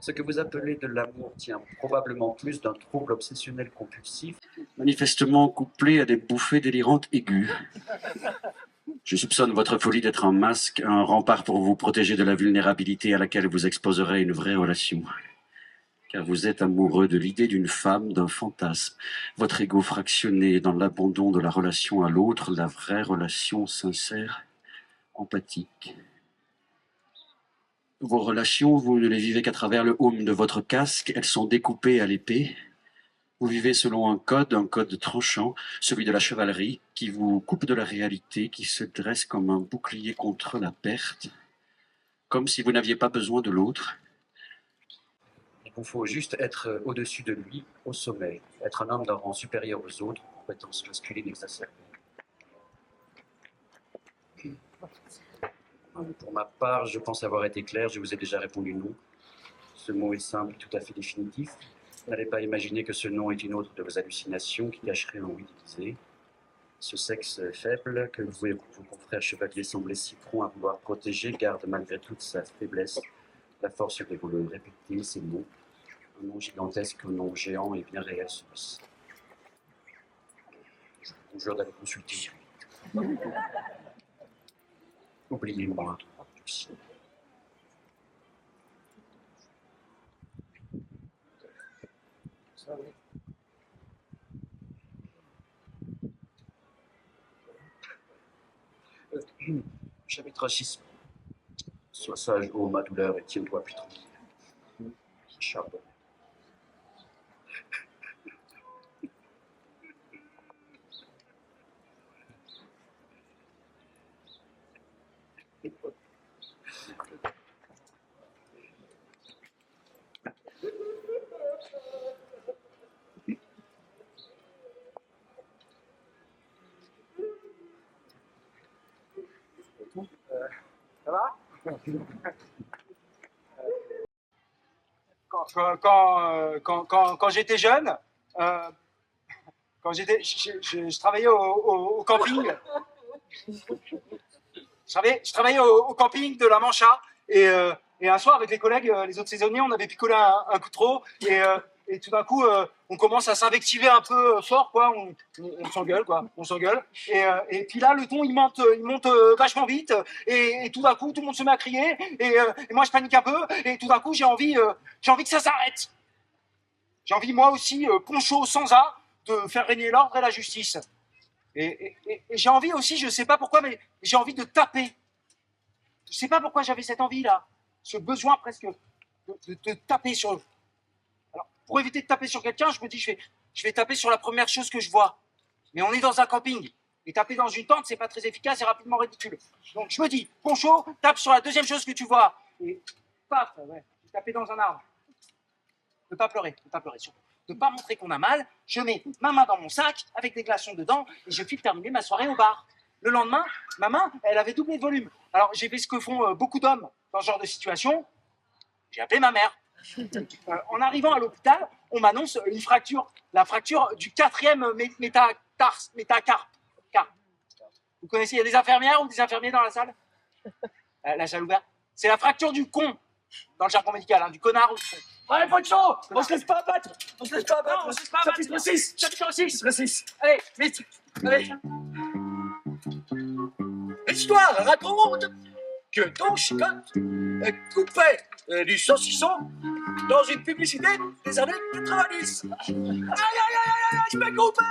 Ce que vous appelez de l'amour tient probablement plus d'un trouble obsessionnel compulsif, manifestement couplé à des bouffées délirantes aiguës. Je soupçonne votre folie d'être un masque, un rempart pour vous protéger de la vulnérabilité à laquelle vous exposerez une vraie relation. Car vous êtes amoureux de l'idée d'une femme, d'un fantasme. Votre ego fractionné dans l'abandon de la relation à l'autre, la vraie relation sincère, empathique. Vos relations, vous ne les vivez qu'à travers le haume de votre casque, elles sont découpées à l'épée. Vous vivez selon un code tranchant, celui de la chevalerie, qui vous coupe de la réalité, qui se dresse comme un bouclier contre la perte, comme si vous n'aviez pas besoin de l'autre. Il vous faut juste être au-dessus de lui, au sommet, être un homme d'un rang supérieur aux autres, compétence masculine exacerbée. Pour ma part, je pense avoir été clair, je vous ai déjà répondu non. Ce mot est simple, tout à fait définitif. N'allez pas imaginer que ce nom est une autre de vos hallucinations qui cacherait un oui déguisé. Ce sexe faible que vous et vos confrères chevaliers semblez si prompt à vouloir protéger garde malgré toute sa faiblesse la force de vous le répéter, ces mots. Un nom gigantesque, un nom géant et bien réel celui-ci. Je vous conjure d'aller consulter. Oubliez-moi. Chapitre 6. Sois sage, ô ma douleur, et tiens-toi plus tranquille. Charbon. Ça va? Quand j'étais jeune, je travaillais au camping. Je travaillais au camping de la Mancha et un soir avec les collègues, les autres saisonniers, on avait picolé un coup trop et tout d'un coup on commence à s'invectiver un peu fort, quoi. On s'engueule, quoi. On s'engueule et puis là le ton il monte vachement vite et tout d'un coup tout le monde se met à crier et moi je panique un peu et tout d'un coup j'ai envie que ça s'arrête. J'ai envie moi aussi, poncho sans A, de faire régner l'ordre et la justice. Et j'ai envie aussi, je sais pas pourquoi, mais j'ai envie de taper. Je sais pas pourquoi j'avais cette envie-là, ce besoin presque de taper sur eux. Alors, pour éviter de taper sur quelqu'un, je me dis, je vais taper sur la première chose que je vois. Mais on est dans un camping. Et taper dans une tente, c'est pas très efficace et rapidement ridicule. Donc je me dis, poncho, tape sur la deuxième chose que tu vois. Et paf, ouais, taper dans un arbre. Ne pas pleurer surtout. De pas montrer qu'on a mal, je mets ma main dans mon sac avec des glaçons dedans et je file terminer ma soirée au bar. Le lendemain, ma main, elle avait doublé de volume. Alors j'ai fait ce que font beaucoup d'hommes dans ce genre de situation. J'ai appelé ma mère. En arrivant à l'hôpital, on m'annonce une fracture, la fracture du 4e métacarpe. Vous connaissez, il y a des infirmières ou des infirmiers dans la salle? La salle ouverte. C'est la fracture du con dans le jargon médical, hein, du connard ou du con. Allez, Poncho, on se laisse pas abattre. On se laisse pas abattre. Non, on se laisse pas abattre. Chapitre 6. Chapitre 6. Le 6. Allez, vite. Allez. L'histoire raconte que Don Chicotte coupait du saucisson dans une publicité des années 90. Aïe, aïe, aïe, aïe, aïe, je m'ai coupé.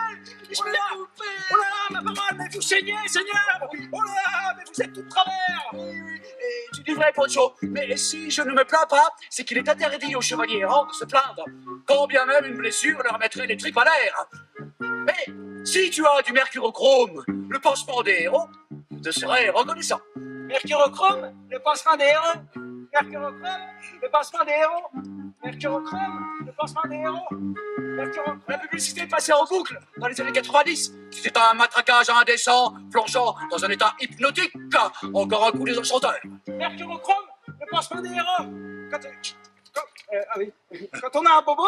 Je m'ai coupé. Oh là là, ma parole, mais vous saignez, Seigneur. Oh là là, mais vous êtes tout de travers. Et tu dis vrai, Poncho, mais si je ne me plains pas, c'est qu'il est interdit aux chevaliers errants de se plaindre, quand bien même une blessure leur mettrait les tripes à l'air. Mais si tu as du mercurochrome, le pansement des héros, je te serais reconnaissant. Mercurochrome, le pansement des héros. Mercurochrome, le pansement des héros. Mercurochrome, le pansement des héros. Mercurochrome. La publicité passée en boucle dans les années 90. C'était un matraquage indécent, plongeant dans un état hypnotique. Encore un coup des enchanteurs. Mercurochrome, le pansement des héros. Quand on a un bobo,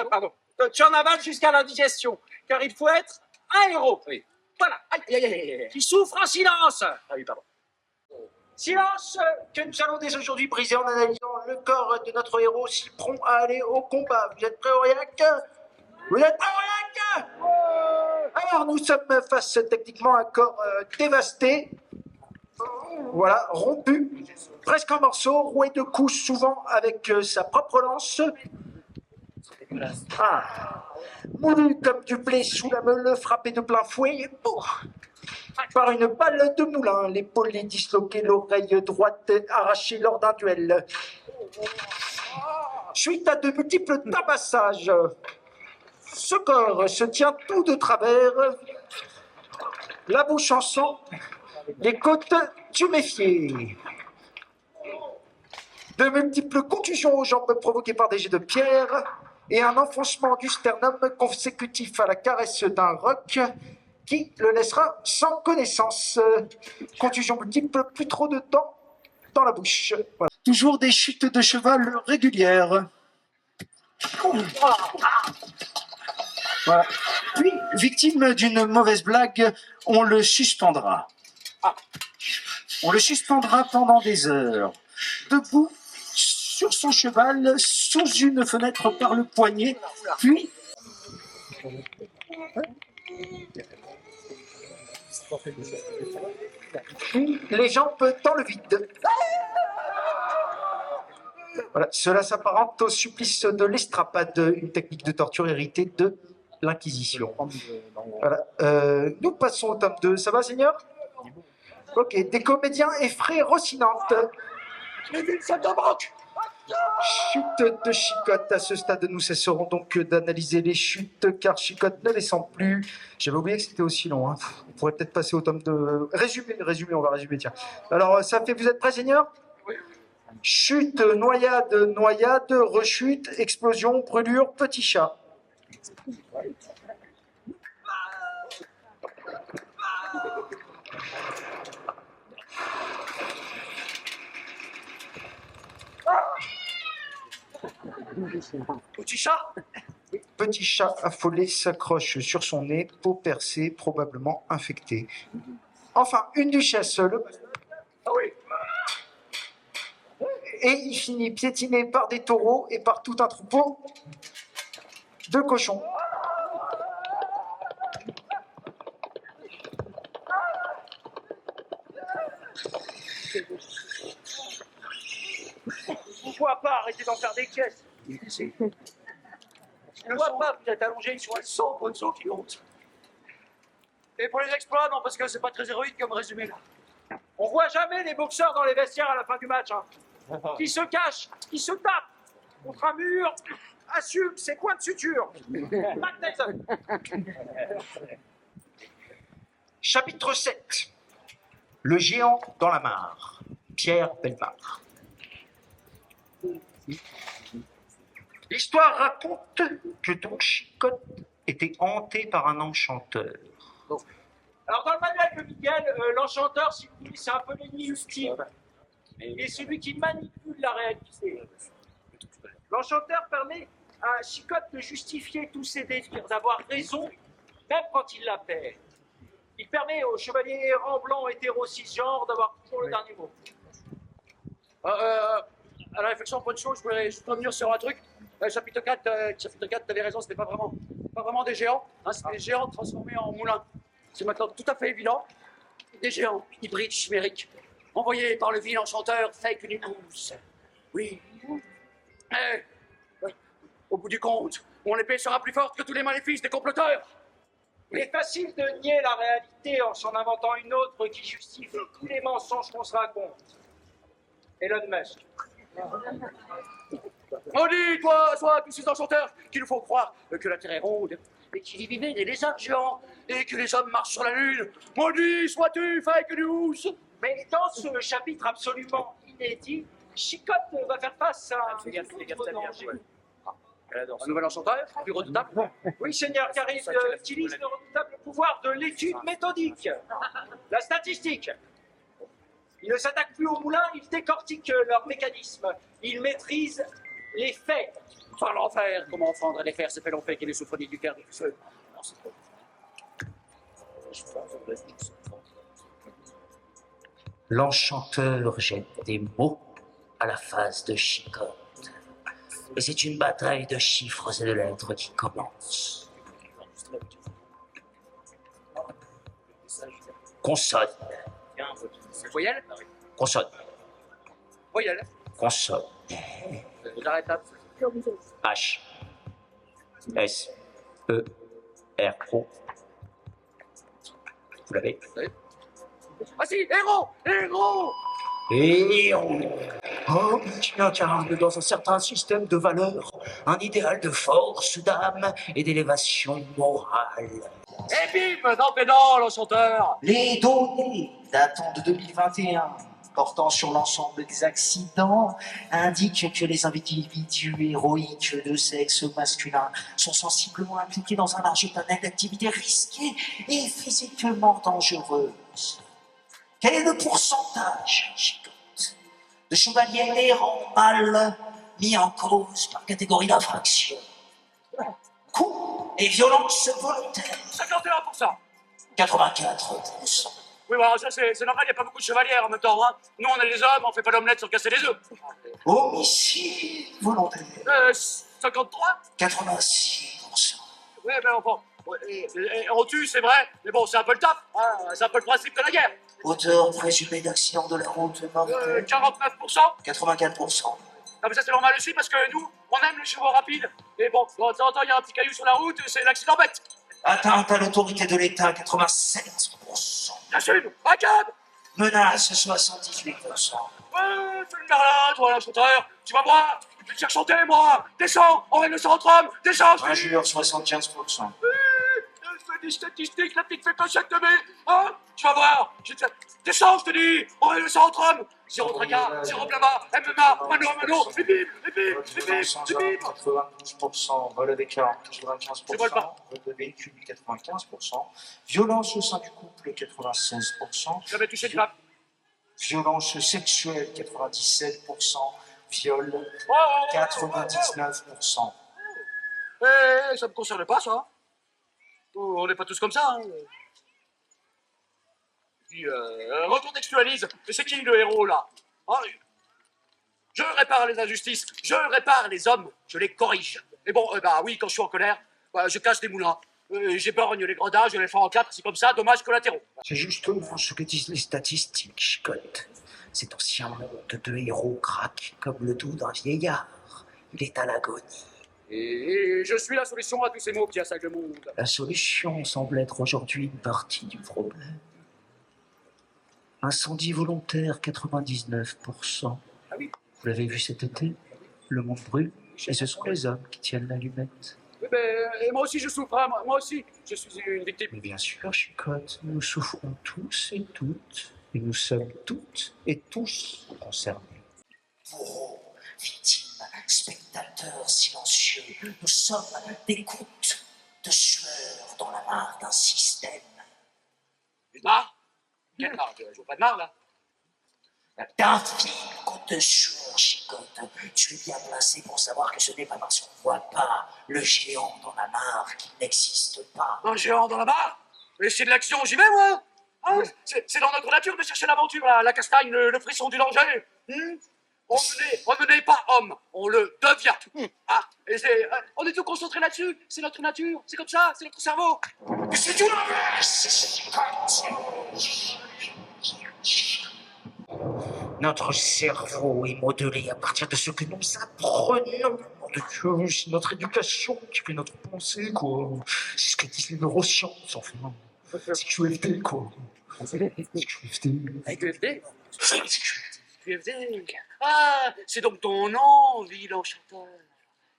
pardon, tu en avales jusqu'à l'indigestion, car il faut être un héros. Oui. Voilà, Aïe, aïe, aïe, aïe, aïe. qui souffre en silence. Ah oui, pardon. Silence que nous allons dès aujourd'hui briser en analysant le corps de notre héros si prompt à aller au combat. Vous êtes prêts, Aurillac? Vous êtes prêts, Aurillac? Alors, nous sommes face techniquement à un corps dévasté. Voilà, rompu, presque en morceaux, roué de coups, souvent avec sa propre lance. Ah, moulu comme du blé sous la meule, frappé de plein fouet par une balle de moulin, l'épaule est disloquée, l'oreille droite arrachée lors d'un duel. Suite à de multiples tabassages, ce corps se tient tout de travers, la bouche en sang, les côtes tuméfiées. De multiples contusions aux jambes provoquées par des jets de pierre et un enfoncement du sternum consécutif à la caresse d'un roc qui le laissera sans connaissance. Contusion multiple, plus trop de temps dans la bouche. Voilà. Toujours des chutes de cheval régulières. Voilà. Puis, victime d'une mauvaise blague, on le suspendra. On le suspendra pendant des heures, debout sur son cheval, sous une fenêtre par le poignet, puis les jambes dans le vide. Voilà, cela s'apparente au supplice de l'estrapade, une technique de torture héritée de l'Inquisition. Voilà. Nous passons au tome 2. Ça va, Seigneur? Ok, des comédiens effraient Rocinante. J'ai vu une salle de banque. Chute de Chicotte. À ce stade, nous cesserons donc d'analyser les chutes, car Chicotte ne les sent plus. J'avais oublié que c'était aussi long. Hein. On pourrait peut-être passer au tome 2. Résumé, on va résumer, tiens. Alors, ça fait, vous êtes prêts, Seigneur? Oui. Chute, noyade, noyade, rechute, explosion, brûlure, petit chat. Petit chat. Petit chat affolé s'accroche sur son nez, peau percée, probablement infectée. Enfin, une duchesse, Ah oui. et il finit piétiné par des taureaux et par tout un troupeau de cochons. Je ne vois pas, arrêtez d'en faire des caisses. Je ne vois pas, vous êtes allongé sur un sang, Poncho qui honte. Et pour les exploits, non, parce que c'est pas très héroïque comme résumé. On voit jamais les boxeurs dans les vestiaires à la fin du match. Hein. Qui se cachent, qui se tapent contre un mur, assument ses points de suture. Mac Tyson. Chapitre 7. Le géant dans la mare. Pierre Bellemare. L'histoire raconte que Don Chicotte était hanté par un enchanteur. Alors dans le manuel de Miguel, l'enchanteur, c'est un peu l'ennemi ultime. Et celui qui manipule la réalité. L'enchanteur permet à Chicotte de justifier tous ses désirs, d'avoir raison, même quand il la perd. Il permet aux chevaliers errants blancs hétéro cisgenres d'avoir toujours le dernier mot. à la réflexion, Poncho, je voudrais juste revenir sur un truc. Chapitre 4, t'avais raison, c'était pas vraiment des géants, hein, c'était des géants transformés en moulins. C'est maintenant tout à fait évident. Des géants hybrides chimériques, envoyés par le vilain chanteur Fake News. Oui. Mais, au bout du compte, mon épée sera plus forte que tous les maléfices des comploteurs. Il est facile de nier la réalité en s'en inventant une autre qui justifie tous les mensonges qu'on se raconte. Elon Musk. Maudit, toi, tous ces enchanteurs qui nous font croire que la Terre est ronde et qu'il y vivait des lézards géants et que les hommes marchent sur la Lune. Maudit sois-tu, Fake News. Mais dans ce chapitre absolument inédit, Chicotte va faire face à un danger. Un nouvel enchanteur, plus redoutable. Oui, Seigneur, car il utilise le redoutable pouvoir de l'étude méthodique, la statistique. Il ne s'attaque plus aux moulins, il décortique leur mécanisme. Il maîtrise les faits. Par l'enfer, comment fendre les fers, c'est fait l'enfer qui est les souffreniers du cœur de tous ceux. L'enchanteur jette des mots à la face de Chicotte. Et c'est une bataille de chiffres et de lettres qui commence. Consonne. Voyelle. Consonne. Voyelle. Consonne. J'arrête là. H. S. E. R. O. Vous l'avez? Ah si, héros. Et qui incarne dans un certain système de valeurs un idéal de force d'âme et d'élévation morale. Et bim, dans pédant, l'enchanteur. Les données datant de 2021 portant sur l'ensemble des accidents indiquent que les individus héroïques de sexe masculin sont sensiblement impliqués dans un large panel d'activités risquées et physiquement dangereuses. Quel est le pourcentage, Chicotte, de chevaliers errants mâles mis en cause par catégorie d'infraction? Coups et violences volontaires, 51%. 84%. Oui, bah, ça c'est normal, il n'y a pas beaucoup de chevalières en même temps. Hein. Nous, on est les hommes, on fait pas l'omelette sur casser les œufs. Homicide volontaire, 53. 86%. Oui, mais enfin, on tue, c'est vrai, mais bon, c'est un peu le taf. Hein. C'est un peu le principe de la guerre. Auteur présumé d'accident de la route mortel, 49%. 84%. Non, mais ça c'est normal aussi parce que nous, on aime les chevaux rapides. Et bon, de temps en temps, il y a un petit caillou sur la route, c'est l'accident bête. Atteinte à l'autorité de l'État, 87%. J'assume, un cab. Menace, 78%. Fais le merlin, toi, l'enchanteur. Tu vas voir, je vais te faire chanter, moi. Descends, on règle ça entre hommes. Descends, je te dis. Injure, 75%. Fais des statistiques, la petite fécochette de mai. Hein? Tu vas voir. Descends, je te dis. On règle ça entre hommes. Zéro tracas, zéro blabla, MMA, mano à mano, et bim, et bim, et bim, et bim. 92%, vol avec arme, Je vole 95%, pas. vol de véhicule, 95%, violence au sein du couple, 96%, J'avais touché de femme. violence sexuelle, 97%, viol, Oh, 99%. Ça me concerne pas, ça. On n'est pas tous comme ça. Hein. Puis, recontextualise. C'est qui le héros, là? Hein, je répare les injustices, je répare les hommes, je les corrige. Et bon, bah oui, quand je suis en colère, bah, je casse des moulins. J'éborgne les gredins, je les fends en quatre, c'est comme ça, dommages collatéraux. C'est justement ce que disent les statistiques, Chicotte. Cet ancien monde de héros craque comme le dos d'un vieillard. Il est à l'agonie. Et je suis la solution à tous ces maux qui assaillent le monde. La solution semble être aujourd'hui une partie du problème. Incendie volontaire, 99%. Ah oui. Vous l'avez vu cet été? Le monde brûle, et ce sont les hommes qui tiennent l'allumette. Oui, ben, et moi aussi je souffre, hein, moi aussi, je suis une victime. Mais bien sûr, Chicotte, nous souffrons tous et toutes, et nous sommes toutes et tous concernés. Bourreaux, victimes, spectateurs silencieux, nous sommes des gouttes de sueur dans la mare d'un système. Une marre? Quelle marre? Je vois pas de marre, là. D'infimes gouttes de sueur, Chicotte. Tu es bien placé pour savoir que ce n'est pas parce qu'on ne voit pas le géant dans la mare qu'il n'existe pas. Un géant dans la barre? Mais c'est de l'action, j'y vais, moi. Hein, c'est dans notre nature de chercher l'aventure, la castagne, le frisson du danger. Emmené par homme, on le devient. Ah, et on est tout concentré là-dessus, c'est notre nature, c'est comme ça, c'est notre cerveau. C'est tout l'inverse. Notre cerveau est modelé à partir de ce que nous apprenons. C'est notre éducation qui fait notre pensée, quoi. C'est ce que disent les neurosciences, enfin. C'est QFD, quoi. C'est QFD. Avec QFD QFD. Ah, c'est donc ton nom, vilain chanteur.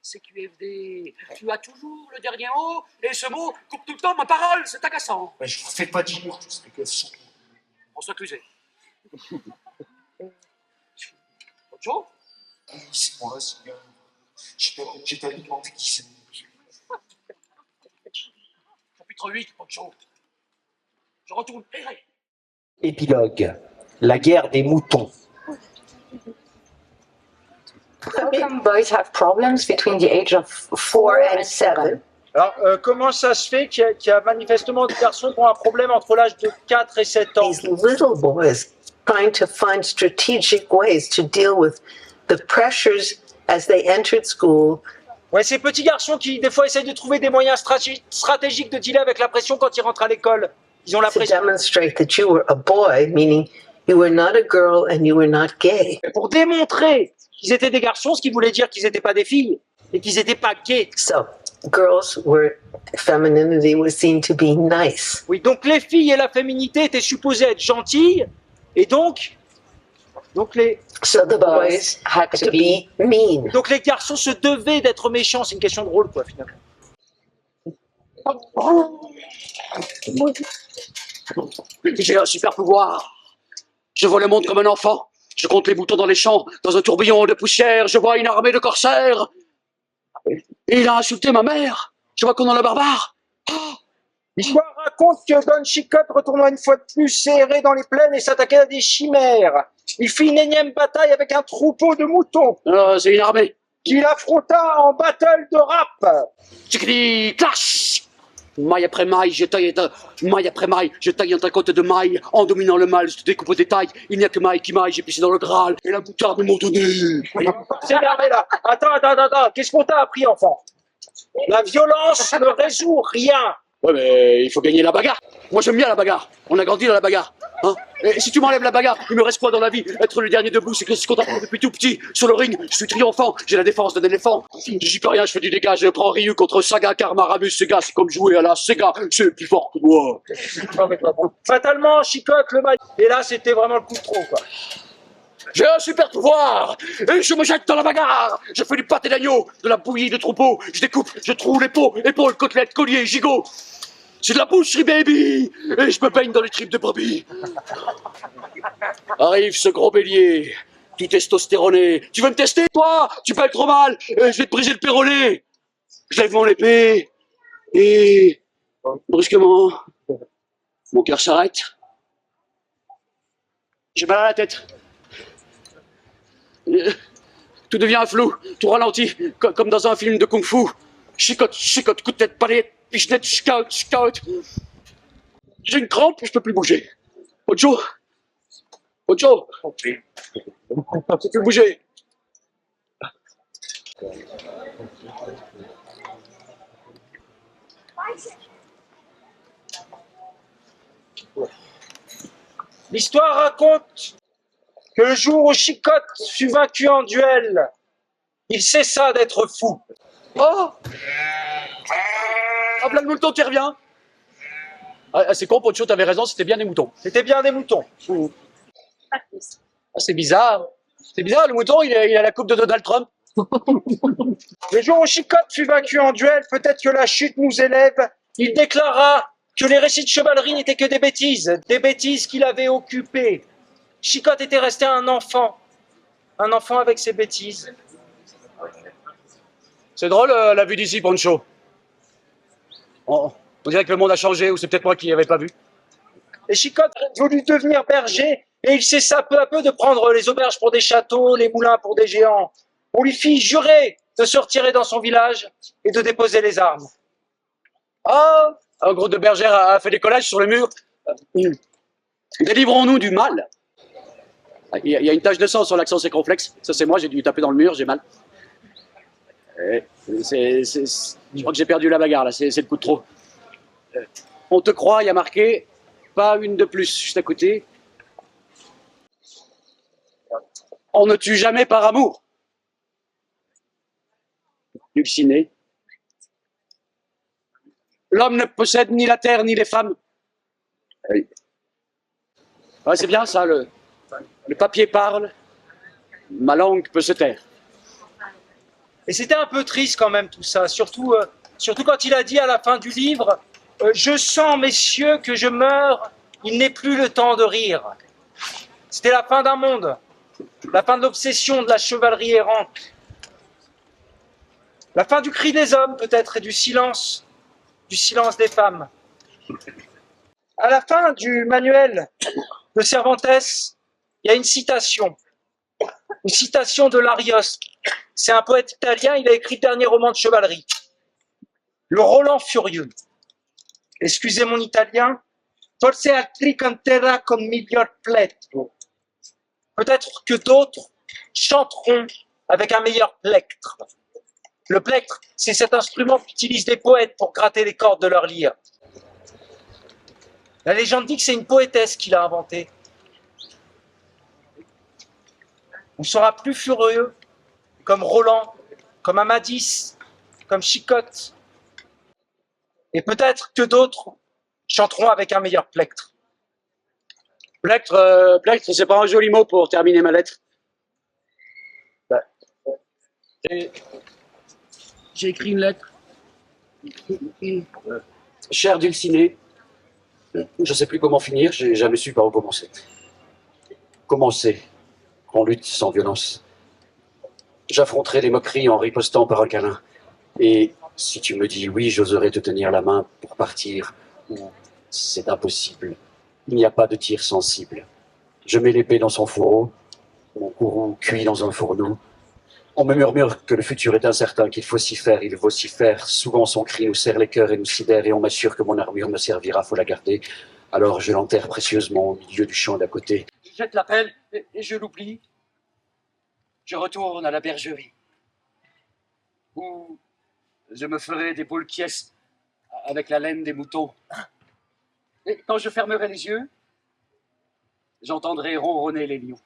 C'est QFD. Tu as toujours le dernier mot, et ce mot coupe tout le temps ma parole, c'est agaçant. Mais je ne fais pas dire d'explication. François Cluzet. Autre chose? Oui, c'est moi, Seigneur. J'ai tellement demandé qui c'est. Chapitre 8, Poncho. Je retourne errer. Épilogue. La guerre des moutons. How come boys have problems between the age of 4 and 7? Alors, comment ça se fait qu'il y a manifestement des garçons qui ont un problème entre l'âge de 4 et 7 ans? These little boys trying to find strategic ways to deal with the pressures as they entered school. Ouais, ces petits garçons qui, des fois, essayent de trouver des moyens stratégiques de dealer avec la pression quand ils rentrent à l'école. Ils ont la To pression. demonstrate that you were a boy, meaning you were not a girl and you were not gay. Pour démontrer qu'ils étaient des garçons, ce qui voulait dire qu'ils n'étaient pas des filles et qu'ils n'étaient pas gays. So girls were, femininity was seen to be nice. Oui, donc les filles et la féminité étaient supposées être gentilles, et donc les So the boys had to be mean. Donc les garçons se devaient d'être méchants, c'est une question de rôle, quoi, finalement. J'ai un super pouvoir. Je vois le monde comme un enfant. Je compte les boutons dans les champs. Dans un tourbillon de poussière, je vois une armée de corsaires. Et il a insulté ma mère. Je vois qu'on en a barbare. L'histoire raconte que Don Chicotte retourna une fois de plus serré dans les plaines et s'attaquait à des chimères. Il fit une énième bataille avec un troupeau de moutons C'est une armée. qu'il affronta en battle de rap. Tchikli, clash. Maille après maille, je taille un côte de maille, en dominant le mal, je te découpe au détail. Il n'y a que maille qui maille, j'ai pissé dans le Graal, et la moutarde de mon tonnet. C'est énervé là. Attends. Qu'est-ce qu'on t'a appris, enfant? La violence ne résout rien. Ouais, mais il faut gagner la bagarre. Moi, j'aime bien la bagarre. On a grandi dans la bagarre. Hein, et si tu m'enlèves la bagarre, il me reste quoi dans la vie? Être le dernier debout, c'est ce qu'on t'apprend depuis tout petit. Sur le ring, je suis triomphant, j'ai la défense d'un éléphant. J'y peux rien, je fais du dégât, je prends Ryu contre Saga, car Maramus Sega, c'est comme jouer à la Sega, c'est plus fort que moi. Fatalement, Chicotte le mal. Et là, c'était vraiment le coup de trop, quoi. J'ai un super pouvoir, et je me jette dans la bagarre. Je fais du pâté d'agneau, de la bouillie de troupeau, je découpe, je trouve les peaux, épaules, côtelettes, colliers, gigots. C'est de la boucherie, baby, et je me baigne dans les tripes de brebis. Arrive ce gros bélier, tout testostéroné. Tu veux me tester, toi? Tu parles trop mal, je vais te briser le péroné. Je lève mon épée, et brusquement, mon cœur s'arrête. J'ai mal à la tête. Tout devient flou, tout ralentit, comme dans un film de kung-fu. Chicote, coup de tête, palette, pichenette, scout. J'ai une crampe, je peux plus bouger. Ocho, je peux plus bouger. L'histoire raconte que le jour où Chicotte fut vaincu en duel, il cessa d'être fou. Oh, hop là, le mouton, tu reviens. Ah, c'est con, Poncho, t'avais raison, c'était bien des moutons. C'était bien des moutons. Ah, c'est bizarre. C'est bizarre, le mouton, il a la coupe de Donald Trump. Le jour où Chicotte fut vaincu en duel, peut-être que la chute nous élève, il déclara que les récits de chevalerie n'étaient que des bêtises qu'il avait occupées. Chicotte était resté un enfant avec ses bêtises. C'est drôle, la vue d'ici, Poncho. On dirait que le monde a changé, ou c'est peut-être moi qui n'y avais pas vu. Et Chicotte voulut devenir berger, et il cessa peu à peu de prendre les auberges pour des châteaux, les moulins pour des géants. On lui fit jurer de se retirer dans son village et de déposer les armes. Ah, un gros de bergère a fait des collages sur le mur. Délivrons-nous du mal. Il y a une tache de sang sur l'accent circonflexe. Ça, c'est moi, j'ai dû taper dans le mur, j'ai mal. Je crois que j'ai perdu la bagarre, là, c'est le coup de trop. On te croit, il y a marqué, pas une de plus, juste à côté. On ne tue jamais par amour. Dulcinée. L'homme ne possède ni la terre ni les femmes. Oui. Ouais, c'est bien ça, le papier parle, ma langue peut se taire. Et c'était un peu triste quand même tout ça, surtout quand il a dit à la fin du livre je sens, messieurs, que je meurs, il n'est plus le temps de rire. C'était la fin d'un monde, la fin de l'obsession de la chevalerie errante, la fin du cri des hommes peut-être et du silence des femmes. À la fin du manuel de Cervantes, il y a une citation de Larios. C'est un poète italien, il a écrit le dernier roman de chevalerie, Le Roland furieux. Excusez mon italien. Forse altri canterà con miglior plectro. Peut-être que d'autres chanteront avec un meilleur plectre. Le plectre, c'est cet instrument qu'utilisent les poètes pour gratter les cordes de leur lyre. La légende dit que c'est une poétesse qui l'a inventé. On sera plus furieux comme Roland, comme Amadis, comme Chicotte. Et peut-être que d'autres chanteront avec un meilleur plectre. Plectre, c'est pas un joli mot pour terminer ma lettre. J'ai écrit une lettre. Cher Dulcinée, je ne sais plus comment finir, j'ai jamais su par où commencer. Commencer en lutte sans violence. J'affronterai les moqueries en ripostant par un câlin. Et si tu me dis oui, j'oserai te tenir la main pour partir, ou c'est impossible. Il n'y a pas de tir sensible. Je mets l'épée dans son fourreau, mon courroux cuit dans un fourneau. On me murmure que le futur est incertain, qu'il faut s'y faire, il vaut s'y faire. Souvent son cri nous serre les cœurs et nous sidère, et on m'assure que mon armure me servira, faut la garder. Alors je l'enterre précieusement au milieu du champ d'à côté. Je jette la pelle et je l'oublie. Je retourne à la bergerie, où je me ferai des boules quies avec la laine des moutons. Et quand je fermerai les yeux, j'entendrai ronronner les lions.